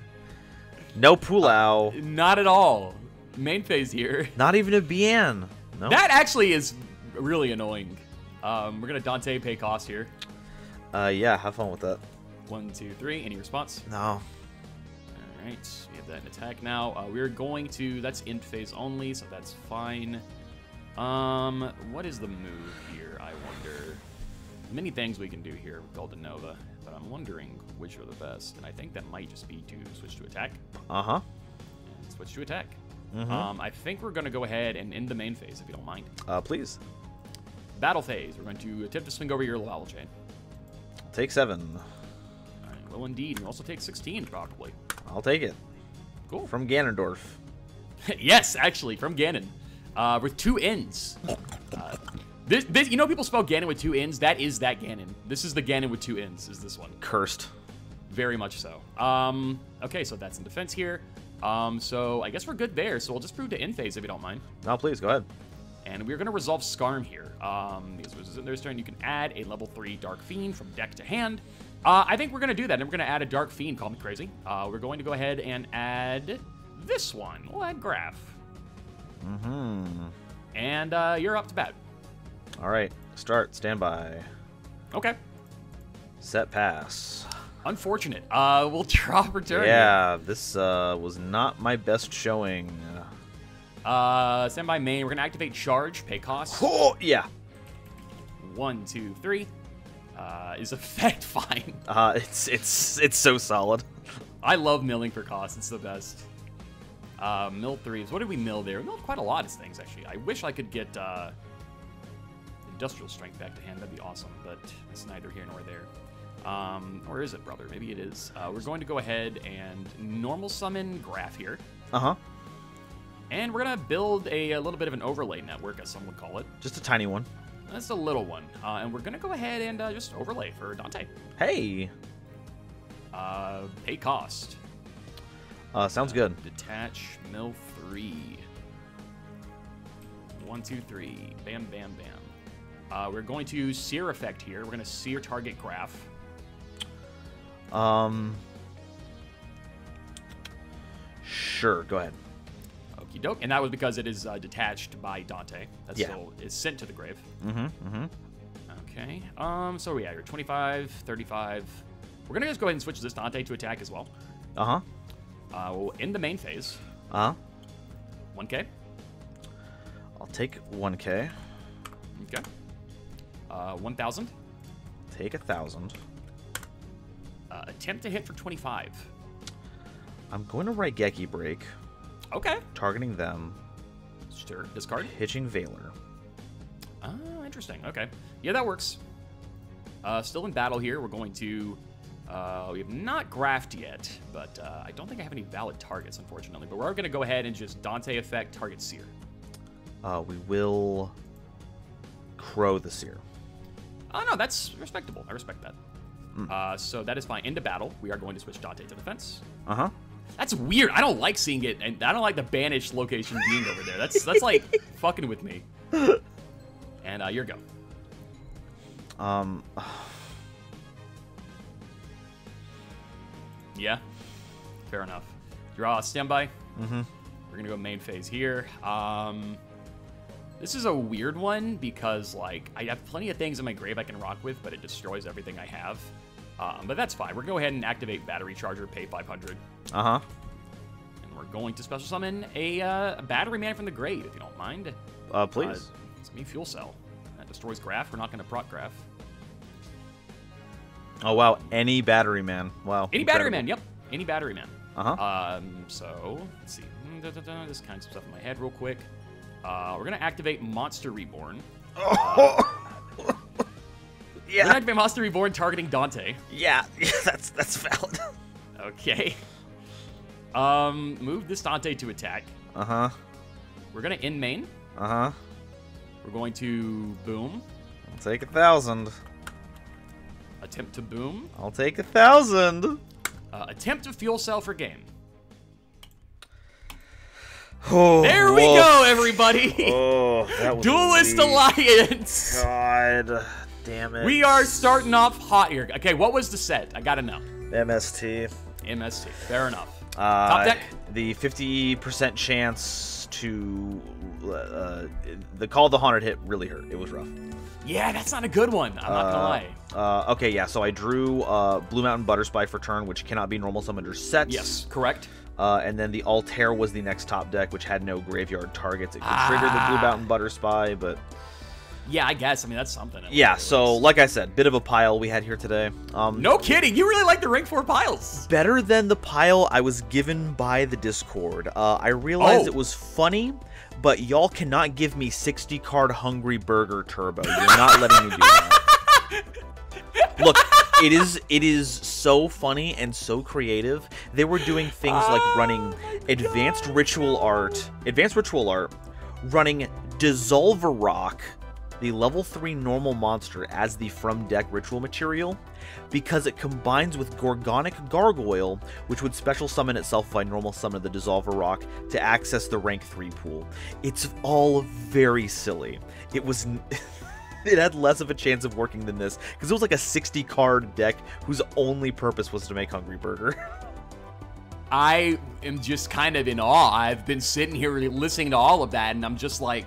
No Pulau. Not at all. Main phase here. Not even a Bian. No. That actually is really annoying. We're going to Dante pay cost here. Yeah, have fun with that. 1, 2, 3. Any response? No. All right. We have that in attack now. We're going to... That's int phase only, so that's fine. What is the move here, I wonder? Many things we can do here with GoldenNova, but I'm wondering which are the best. And I think that might just be to switch to attack. Uh-huh. And switch to attack. I think we're going to go ahead and end the main phase, if you don't mind. Please. Battle phase. We're going to attempt to swing over your Laval chain. Take 7. All right, well, indeed. You also take 16, probably. I'll take it. Cool. From Ganondorf. Yes, actually, from Ganon. With 2 N's. This, people spell Ganon with 2 N's. That is that Ganon. This is the Ganon with 2 N's, is this one. Cursed. Very much so. Okay, so that's in defense here. So I guess we're good there. So we'll just prove to end phase if you don't mind. No, please, go ahead. And we're going to resolve Skarm here. Because this is in their turn, you can add a level 3 Dark Fiend from deck to hand. I think we're going to do that. And we're going to add a Dark Fiend, call me crazy. We're going to go ahead and add this one. We'll add Graph. And you're up to bat. All right. Start. Standby. Okay. Set pass. Unfortunate. We'll drop return. Yeah, this was not my best showing. Standby main. We're going to activate Charge. Pay cost. Oh, yeah. 1, 2, 3. Is effect fine? It's so solid. I love milling for cost. It's the best. Mill 3s. What did we mill there? We milled quite a lot of things, actually. I wish I could get Industrial Strength back to hand. That'd be awesome, but it's neither here nor there. Or is it, brother? Maybe it is. We're going to go ahead and normal summon Graph here. Uh-huh. And we're going to build a little bit of an overlay network, as some would call it. Just a tiny one. That's a little one. And we're going to go ahead and just overlay for Dante. Hey. Pay cost. Sounds good. Detach, mill 3. 1, 2, 3. Bam, bam, bam. We're going to Seer effect here. We're going to Seer target Graph. Sure, go ahead. doke. And that was because it is detached by Dante. That still is sent to the grave. Okay. So we are 25, 35. We're gonna just go ahead and switch this Dante to attack as well. We'll end the main phase. 1K. I'll take 1K. Okay. 1,000. Take 1,000. Attempt to hit for 25. I'm going to Raigeki Break. Okay. Targeting them. Sure. Discard. Hitching Valor. Oh, interesting. Okay. Yeah, that works. Still in battle here. We're going to... we have not graphed yet, but I don't think I have any valid targets, unfortunately. But we're going to go ahead and just Dante effect target Seer. We will Crow the Seer. Oh, no, that's respectable. I respect that. So that is fine. Into battle. We are going to switch Dante to defense. That's weird. I don't like seeing it, and I don't like the banished location being over there. That's like fucking with me. And your go. Yeah, fair enough. Draw standby. We're gonna go main phase here. This is a weird one because like I have plenty of things in my grave I can rock with, but it destroys everything I have. But that's fine. We're gonna go ahead and activate battery charger, pay 500. And we're going to special summon a Batteryman from the grave, if you don't mind. Please. It's me fuel cell. That destroys graph. We're not gonna proc graph. Oh wow, any Batteryman. Wow. Any Batteryman, yep. Any Batteryman. So let's see. Just kind of stuff in my head real quick. We're gonna activate Monster Reborn. Yeah. We're gonna activate Monster Reborn targeting Dante. Yeah, that's valid. Okay. Move this Dante to attack. We're gonna end main. We're going to boom. I'll take 1,000. Attempt to boom. I'll take 1,000. Attempt to fuel cell for game. Oh, there we go, everybody. Oh, that was Duelist Alliance. God damn it. We are starting off hot here. Okay, what was the set? I gotta know. MST. MST. Fair enough. Top deck. The 50% chance to the Call of the Haunted hit really hurt. It was rough. Yeah, that's not a good one. I'm not gonna lie. Okay, yeah. So I drew Blue Mountain Butterspy for turn, which cannot be normal summon or sets. Yes, correct. And then the Altair was the next top deck, which had no graveyard targets. It could trigger the Blue Mountain Butterspy, but... Yeah, I guess. I mean, that's something. Yeah, so, like I said, bit of a pile we had here today. No kidding! You really like the Rank 4 piles! Better than the pile I was given by the Discord. I realized it was funny, but y'all cannot give me 60-card Hungry Burger Turbo. You're not letting me do that. Look, it is so funny and so creative. They were doing things like running Advanced Ritual Art, running Dissolver Rock, the level 3 normal monster, as the from deck ritual material, because it combines with Gorgonic Gargoyle, which would special summon itself if I normal summon the Dissolver Rock to access the rank 3 pool. It's all very silly. It was... It had less of a chance of working than this, because it was like a 60-card deck whose only purpose was to make Hungry Burger. I am just kind of in awe. I've been sitting here listening to all of that, and I'm just like,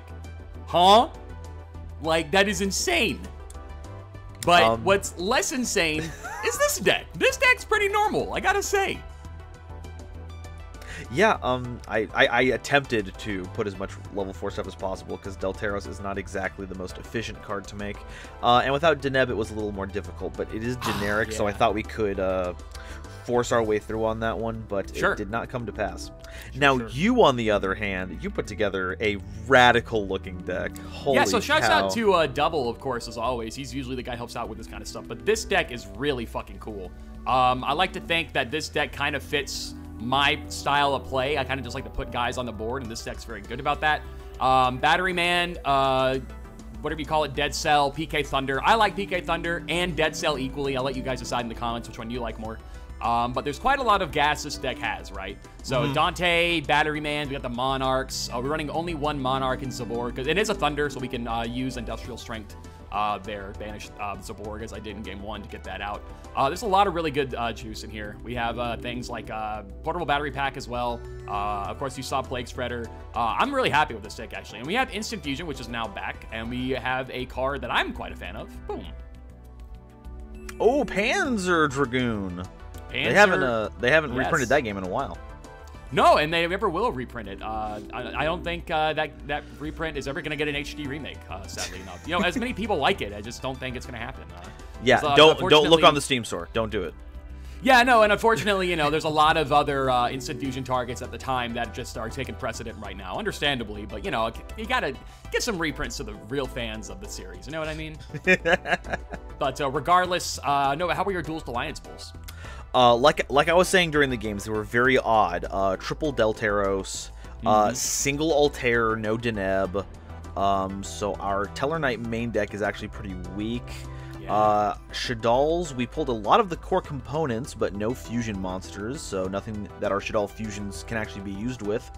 huh? Like, that is insane. But what's less insane is this deck. This deck's pretty normal, I gotta say. Yeah, I attempted to put as much level 4 stuff as possible, because Delteros is not exactly the most efficient card to make. And without Deneb, it was a little more difficult, but it is generic, so I thought we could force our way through on that one, but it did not come to pass. Now, you, on the other hand, you put together a radical-looking deck. Holy so shouts cow. out to Double, of course, as always. He's usually the guy who helps out with this kind of stuff, but this deck is really fucking cool. I like to think that this deck kind of fits my style of play. I kind of just like to put guys on the board, and this deck's very good about that. Batteryman, whatever you call it, Dead Cell, PK Thunder. I like PK Thunder and Dead Cell equally. I'll let you guys decide in the comments which one you like more. But there's quite a lot of gas this deck has, right? So Dante, Batteryman, we got the Monarchs. We're running only one Monarch in Zabor, because it is a Thunder, so we can use Industrial Strength there, banish Zaborg as I did in game 1 to get that out. There's a lot of really good juice in here. We have things like portable battery pack as well. Of course, you saw Plague Spreader. I'm really happy with this deck, actually. And we have Instant Fusion, which is now back, and we have a card that I'm quite a fan of. Boom. Oh, Panzer Dragoon. They haven't reprinted that game in a while. No, and they never will reprint it. I don't think that reprint is ever going to get an HD remake, sadly enough. You know, as many people like it, I just don't think it's going to happen. Yeah, don't look on the Steam store. Don't do it. Yeah, no, and unfortunately, you know, there's a lot of other Instant Fusion targets at the time that just are taking precedent right now, understandably. But, you know, you got to get some reprints to the real fans of the series. You know what I mean? But regardless, Noah, how were your Duelist Alliance pulls? Like I was saying during the games, they were very odd. Triple Deltaros, single Altair, no Deneb. So our Teller Knight main deck is actually pretty weak. Yeah. Shaddolls, we pulled a lot of the core components, but no fusion monsters, so nothing that our Shaddoll fusions can actually be used with.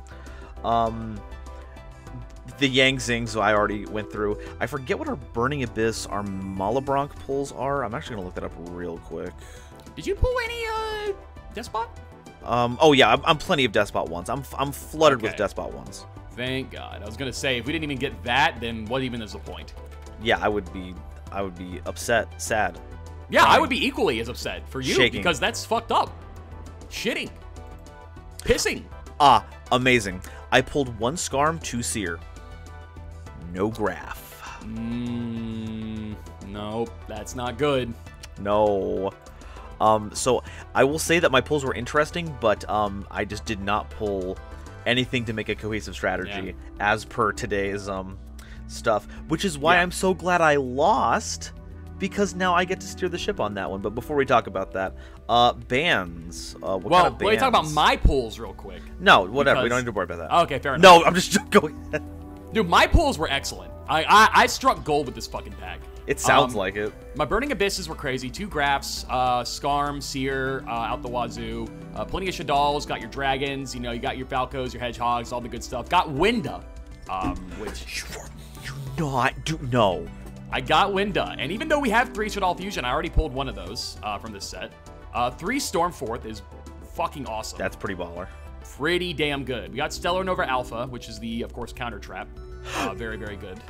The Yang Zings, so I already went through. I forget what our Burning Abyss, our Malabronk pulls are. I'm actually going to look that up real quick. Did you pull any Despot? Oh yeah, I'm plenty of Despot ones. I'm flooded with Despot ones. Thank God. I was gonna say if we didn't even get that, then what even is the point? Yeah, I would be upset, sad. Yeah, I would be equally as upset for you shaking. Because that's fucked up. Shitting. Pissing. Ah, amazing. I pulled 1 Scarm, 2 Seer. No Graph. Nope, that's not good. No. So I will say that my pulls were interesting, but I just did not pull anything to make a cohesive strategy as per today's stuff, which is why I'm so glad I lost, because now I get to steer the ship on that one. But before we talk about that, bans. What kind of bans? Let me talk about my pulls real quick. No, whatever. We don't need to worry about that. Okay, fair enough. No, I'm just going. Dude, my pulls were excellent. I struck gold with this fucking pack. It sounds like it. My Burning Abysses were crazy. 2 Graphs, Scarm, Seer, out the wazoo. Plenty of Shaddolls, got your Dragons, you know, you got your Falcos, your Hedgehogs, all the good stuff. Got Winda, which... No. I got Winda, and even though we have 3 Shaddoll Fusion, I already pulled one of those from this set. 3 Stormforth is fucking awesome. That's pretty baller. Pretty damn good. We got Stellar Nova Alpha, which is the, of course, counter trap. Very, very good.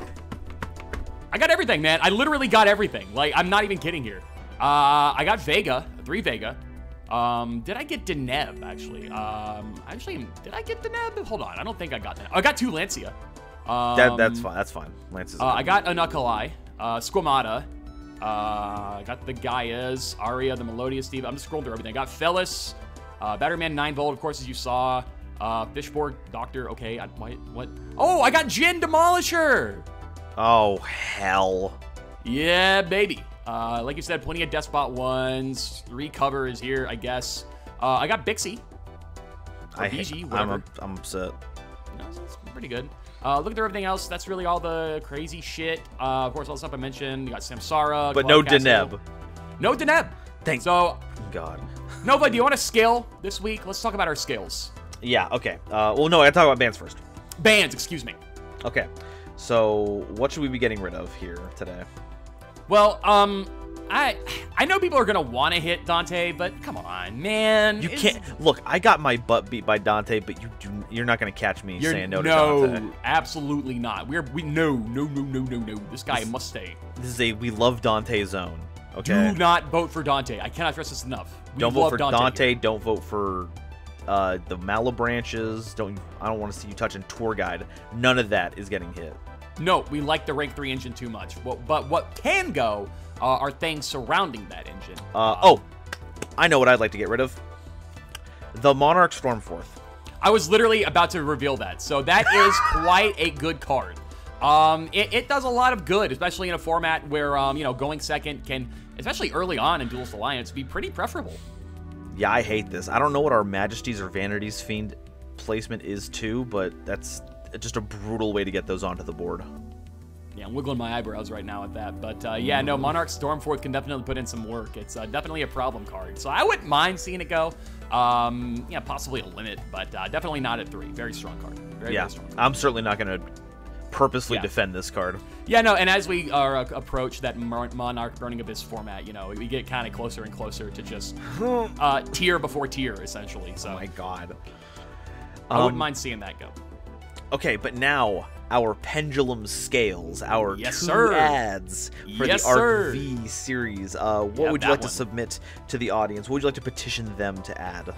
I got everything, man. I literally got everything. Like, I'm not even kidding here. I got Vega, 3 Vega. Did I get Deneb, actually? Did I get Deneb? Hold on. I don't think I got Deneb. I got 2 Lancia. That's fine. That's fine. Lance's I got Anukalai, Squamata. I got the Gaias, Aria, the Melodious Steve. I'm just scrolling through everything. I got Felis, Batteryman 9 Volt, of course, as you saw. Fishborg, Doctor. Okay, what? Oh, I got Jin Demolisher! Oh, hell. Yeah, baby. Like you said, plenty of Despot ones. Recover is here, I guess. I got Bixie. I'm upset. No, it's pretty good. Look at everything else. That's really all the crazy shit. Of course, all the stuff I mentioned. You got Samsara. But no Deneb. No Deneb. Thank God. Nova, do you want to scale this week? Let's talk about our scales. Yeah, okay. Well, no, I gotta talk about bans first. Bans, excuse me. Okay. So, what should we be getting rid of here today? Well, I know people are gonna want to hit Dante, but come on, man. You can't. Look, I got my butt beat by Dante, but you're not gonna catch me saying no to Dante. No, absolutely not. No. This guy must stay. This is we love Dante zone. Okay. Do not vote for Dante. I cannot stress this enough. Don't vote for Dante. Don't vote for the Malabranches. I don't want to see you touching Tour Guide. None of that is getting hit. No, we like the rank 3 engine too much. But what can go are things surrounding that engine. I know what I'd like to get rid of. The Monarch Stormforth. I was literally about to reveal that. So that is quite a good card. It does a lot of good, especially in a format where, going second can, especially early on in Duelist Alliance, be pretty preferable. Yeah, I hate this. I don't know what our Majesties or Vanities Fiend placement is too, but that's just a brutal way to get those onto the board. Yeah, I'm wiggling my eyebrows right now at that. But yeah, no, Monarch Stormforth can definitely put in some work. It's definitely a problem card. So I wouldn't mind seeing it go. Possibly a limit, but definitely not at 3. Very strong card. Very strong card. I'm certainly not going to purposely defend this card. Yeah, no, and as we approach that Monarch Burning Abyss format, you know, we get kind of closer and closer to just tier before tier, essentially. So. Oh my god. I wouldn't mind seeing that go. Okay, but now our pendulum scales, our yes, two sir. ads for yes, the sir. RV series. What would you like to submit to the audience? What would you like to petition them to add?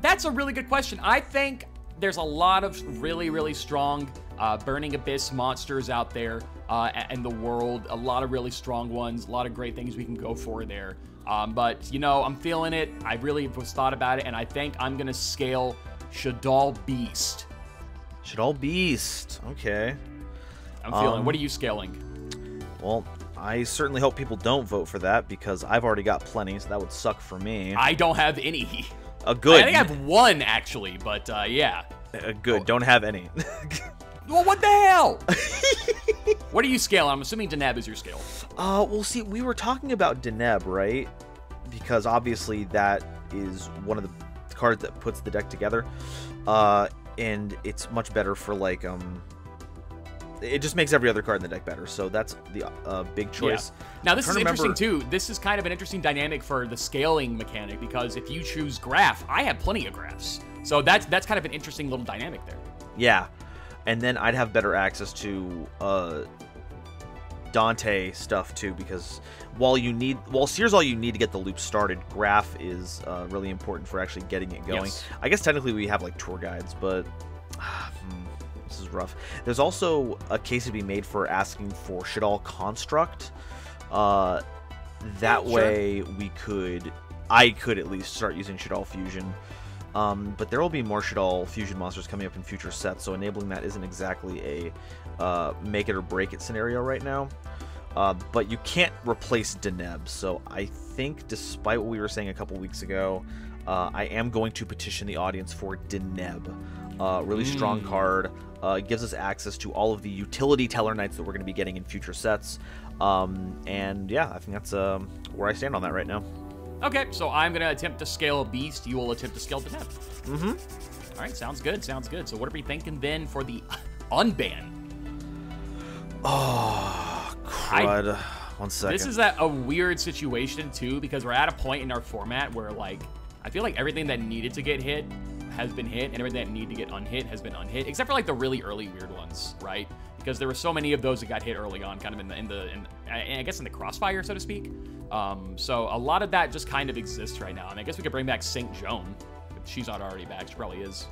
That's a really good question. I think there's a lot of really, really strong Burning Abyss monsters out there in the world. A lot of really strong ones. A lot of great things we can go for there. But, you know, I'm feeling it. I really was thought about it, and I think I'm going to scale Shaddoll Beast. Shaddoll Beast. Okay. I'm feeling. What are you scaling? Well, I certainly hope people don't vote for that because I've already got plenty, so that would suck for me. I don't have any. Good. I think I have one, actually, but yeah. Good. Don't have any. Well, what the hell? What are you scaling? I'm assuming Deneb is your scale. Well, see, we were talking about Deneb, right? Because obviously that is one of the cards that puts the deck together. And it's much better for, like, it just makes every other card in the deck better. So that's the big choice. Yeah. Now, this is interesting, too. This is kind of an interesting dynamic for the scaling mechanic because if you choose Graph, I have plenty of Graphs. So that's kind of an interesting little dynamic there. Yeah. And then I'd have better access to Dante stuff, too, because while Seer's all you need to get the loop started, Graph is really important for actually getting it going. Yes. I guess technically we have, like, tour guides, but this is rough. There's also a case to be made for asking for Shaddoll Construct. That way I could at least start using Shaddoll Fusion. But there will be more Shaddoll Fusion monsters coming up in future sets, so enabling that isn't exactly a make it or break it scenario right now. But you can't replace Deneb, so I think, despite what we were saying a couple weeks ago, I am going to petition the audience for Deneb. Really strong card. It gives us access to all of the utility Teller Knights that we're going to be getting in future sets. And yeah, I think that's where I stand on that right now. Okay, so I'm going to attempt to scale Beast. You will attempt to scale Deneb. Mm-hmm. All right, sounds good, sounds good. So what are we thinking then for the unban? Oh, crud. 1 second. This is a weird situation, too, because we're at a point in our format where, like, I feel like everything that needed to get hit has been hit, and everything that needed to get unhit has been unhit, except for, like, the really early weird ones, right? Because there were so many of those that got hit early on, kind of in I guess in the crossfire, so to speak. So a lot of that just kind of exists right now. And I guess we could bring back St. Joan. If she's not already back. She probably is.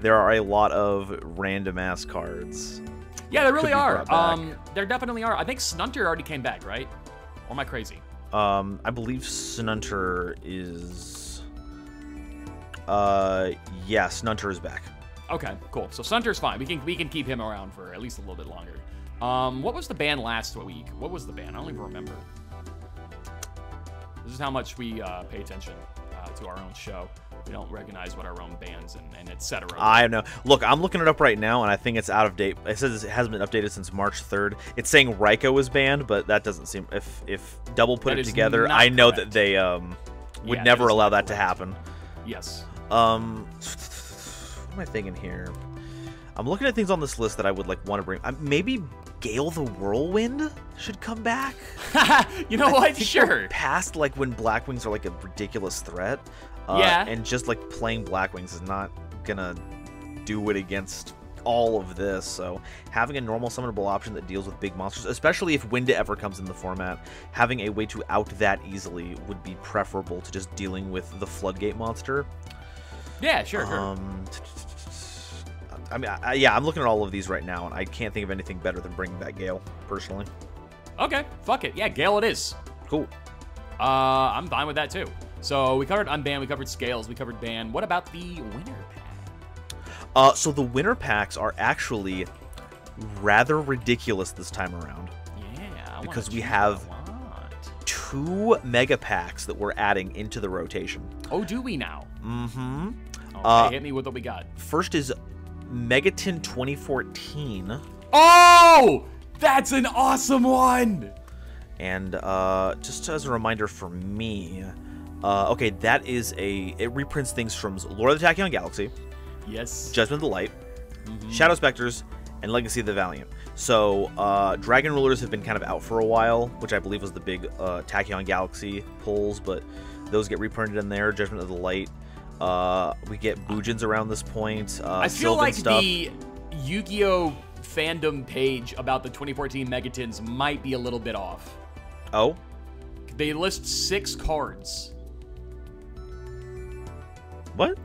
There are a lot of random-ass cards. Yeah, there really are. There definitely are. I think Snunter already came back, right? Or am I crazy? I believe Snunter is... yeah, Snunter is back. Okay, cool. So Snunter's fine. We can keep him around for at least a little bit longer. What was the ban last week? What was the ban? I don't even remember. This is how much we pay attention to our own show. We don't recognize what our own bans and etc. I don't know. Look, I'm looking it up right now, and I think it's out of date. It says it hasn't been updated since March 3rd. It's saying Raikou is banned, but that doesn't seem... If Double put it together, I know that they would never allow that to happen. Yes. What am I thinking here? I'm looking at things on this list that I would want to bring. Maybe Gale the Whirlwind should come back. You know what? Sure. Past when Blackwings are a ridiculous threat. Yeah. And just playing Blackwings is not gonna do it against all of this. So having a normal summonable option that deals with big monsters, especially if Winda ever comes in the format, having a way to out that easily would be preferable to just dealing with the Floodgate monster. Yeah, sure. I mean, yeah, I'm looking at all of these right now, and I can't think of anything better than bringing back Gale, personally. Okay, fuck it. Yeah, Gale it is. Cool. I'm fine with that, too. So we covered Unban, we covered Scales, we covered Ban. What about the Winner Pack? So the Winner Packs are actually rather ridiculous this time around. Yeah, because we have 2 Mega Packs that we're adding into the rotation. Oh, do we now? Mm-hmm. Okay, hit me with what we got. First is Megaton 2014. Oh! That's an awesome one! And just as a reminder for me, okay, that is it reprints things from Lord of the Tachyon Galaxy, Yes. Judgment of the Light, Shadow Specters, and Legacy of the Valiant. So, Dragon Rulers have been kind of out for a while, which I believe was the big Tachyon Galaxy pulls, but those get reprinted in there. Judgment of the Light. We get Boojins around this point. I feel like the Yu-Gi-Oh! Fandom page about the 2014 Megatins might be a little bit off. Oh? They list 6 cards. What?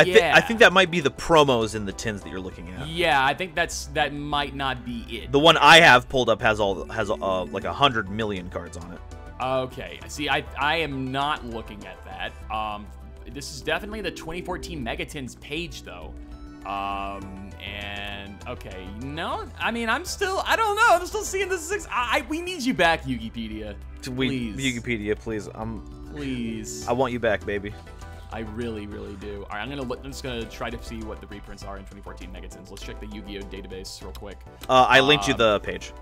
Yeah. I think that might be the promos in the tins that you're looking at. Yeah, I think that might not be it. The one I have pulled up has like 100 million cards on it. Okay, see, I am not looking at that. This is definitely the 2014 Megatins page though. And okay, no, I mean, I don't know. I'm still seeing the 6. We need you back, Yugipedia. Please. Yugipedia, please. Please. I want you back, baby. I really, really do. All right, I'm just gonna try to see what the reprints are in 2014 Megatins. Let's check the Yu-Gi-Oh database real quick. I linked you the page.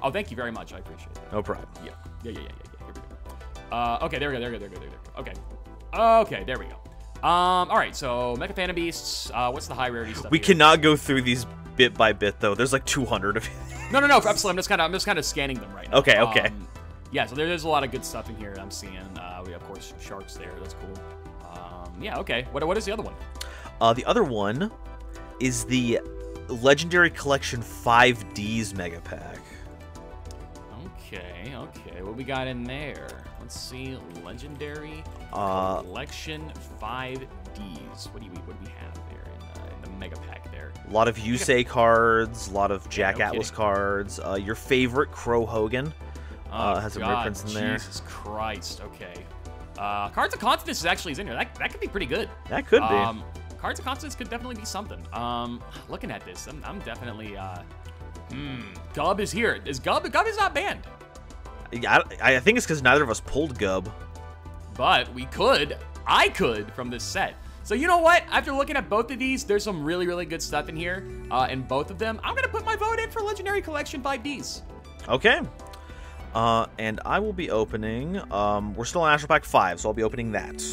Oh, thank you very much. I appreciate that. No problem. Yeah. Here we go. Okay, there we go. Okay. Okay, there we go. All right, so Mecha Phantom Beasts. What's the high rarity stuff? We cannot go through these bit by bit though. There's like 200 of it. No. Absolutely. I'm just kind of scanning them right now. Okay. Yeah, so there's a lot of good stuff in here that I'm seeing. We have, of course, sharks there. That's cool. Yeah. Okay. What is the other one? The other one is the Legendary Collection 5Ds Mega Pack. Okay. What we got in there? Let's see. Legendary Collection 5Ds. What do we have there in the Mega Pack there? A lot of Yusei cards, a lot of Jack Atlas cards. Your favorite Crow Hogan has some reprints in there. Jesus Christ. Okay. Cards of Constance is in here. That could be pretty good. That could be. Cards of Constance could definitely be something. Looking at this, I'm definitely. Gub is here. Gub is not banned. I think it's because neither of us pulled Gub. But I could from this set. So you know what? After looking at both of these, there's some really, really good stuff in here. In both of them, I'm gonna put my vote in for Legendary Collection 5Ds. Okay. And I will be opening, we're still on Astral Pack 5, so I'll be opening that.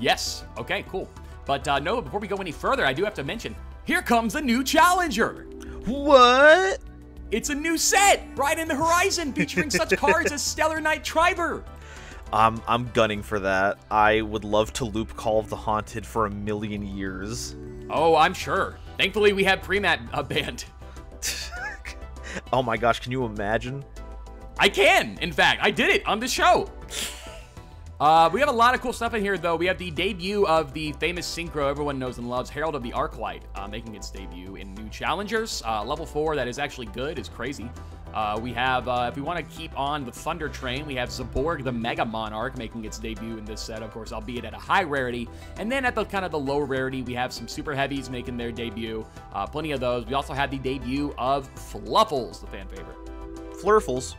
Yes. Okay, cool. But no, before we go any further, I do have to mention, here comes a new challenger. What? It's a new set right in the horizon featuring such cards as Stellar Knight Triber. I'm gunning for that. I would love to loop Call of the Haunted for 1,000,000 years. Oh, I'm sure. Thankfully, we have pre-mat banned. Oh my gosh, can you imagine? I can. In fact, I did it on the show. We have a lot of cool stuff in here, though. We have the debut of the famous synchro everyone knows and loves, Herald of the Arclight, making its debut in New Challengers. Level 4, that is actually good, is crazy. We have, if we want to keep on the Thunder train, we have Zaborg the Mega Monarch making its debut in this set, of course, albeit at a high rarity. And then at the kind of the low rarity, we have some Super Heavies making their debut. Plenty of those. We also have the debut of Fluffles, the fan favorite. Flurfles.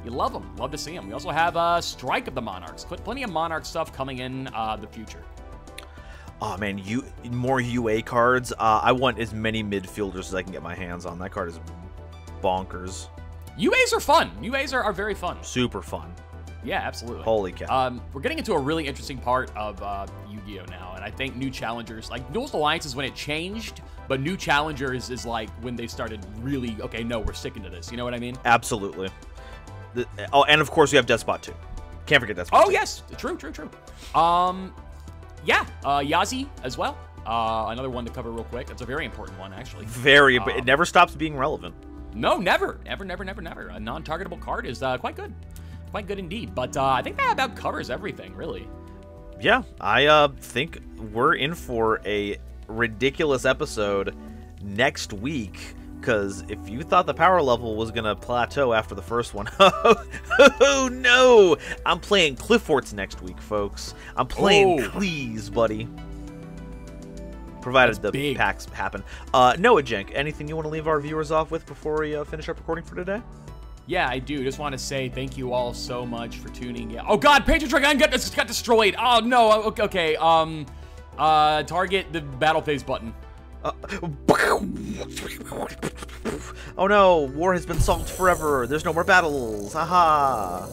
You love them. Love to see them. We also have Strike of the Monarchs. Plenty of Monarch stuff coming in the future. Oh, man, more UA cards. I want as many midfielders as I can get my hands on. That card is bonkers. UAs are fun. UAs are very fun. Super fun. Yeah, absolutely. Holy cow. We're getting into a really interesting part of Yu-Gi-Oh! Now, and I think New Challengers, like, Duelist Alliance is when it changed, but New Challengers is like when they started really, okay, no, we're sticking to this. You know what I mean? Absolutely. Oh, and of course we have Despot too. Can't forget Despot. Oh, yes. True. Yeah, Yazi as well. Another one to cover real quick. That's a very important one, actually. Very, but it never stops being relevant. No, never. Never. A non-targetable card is quite good. Quite good indeed. But I think that about covers everything, really. Yeah, I think we're in for a ridiculous episode next week. Because if you thought the power level was going to plateau after the first one, oh no! I'm playing Clifforts next week, folks. I'm playing Cleese, buddy. Provided the packs happen. Noajenk, anything you want to leave our viewers off with before we finish up recording for today? Yeah, I do. Just want to say thank you all so much for tuning in. Oh god, Patriot Dragon got destroyed. Oh no, okay. Target the battle phase button. Oh no, war has been solved forever. There's no more battles. Haha.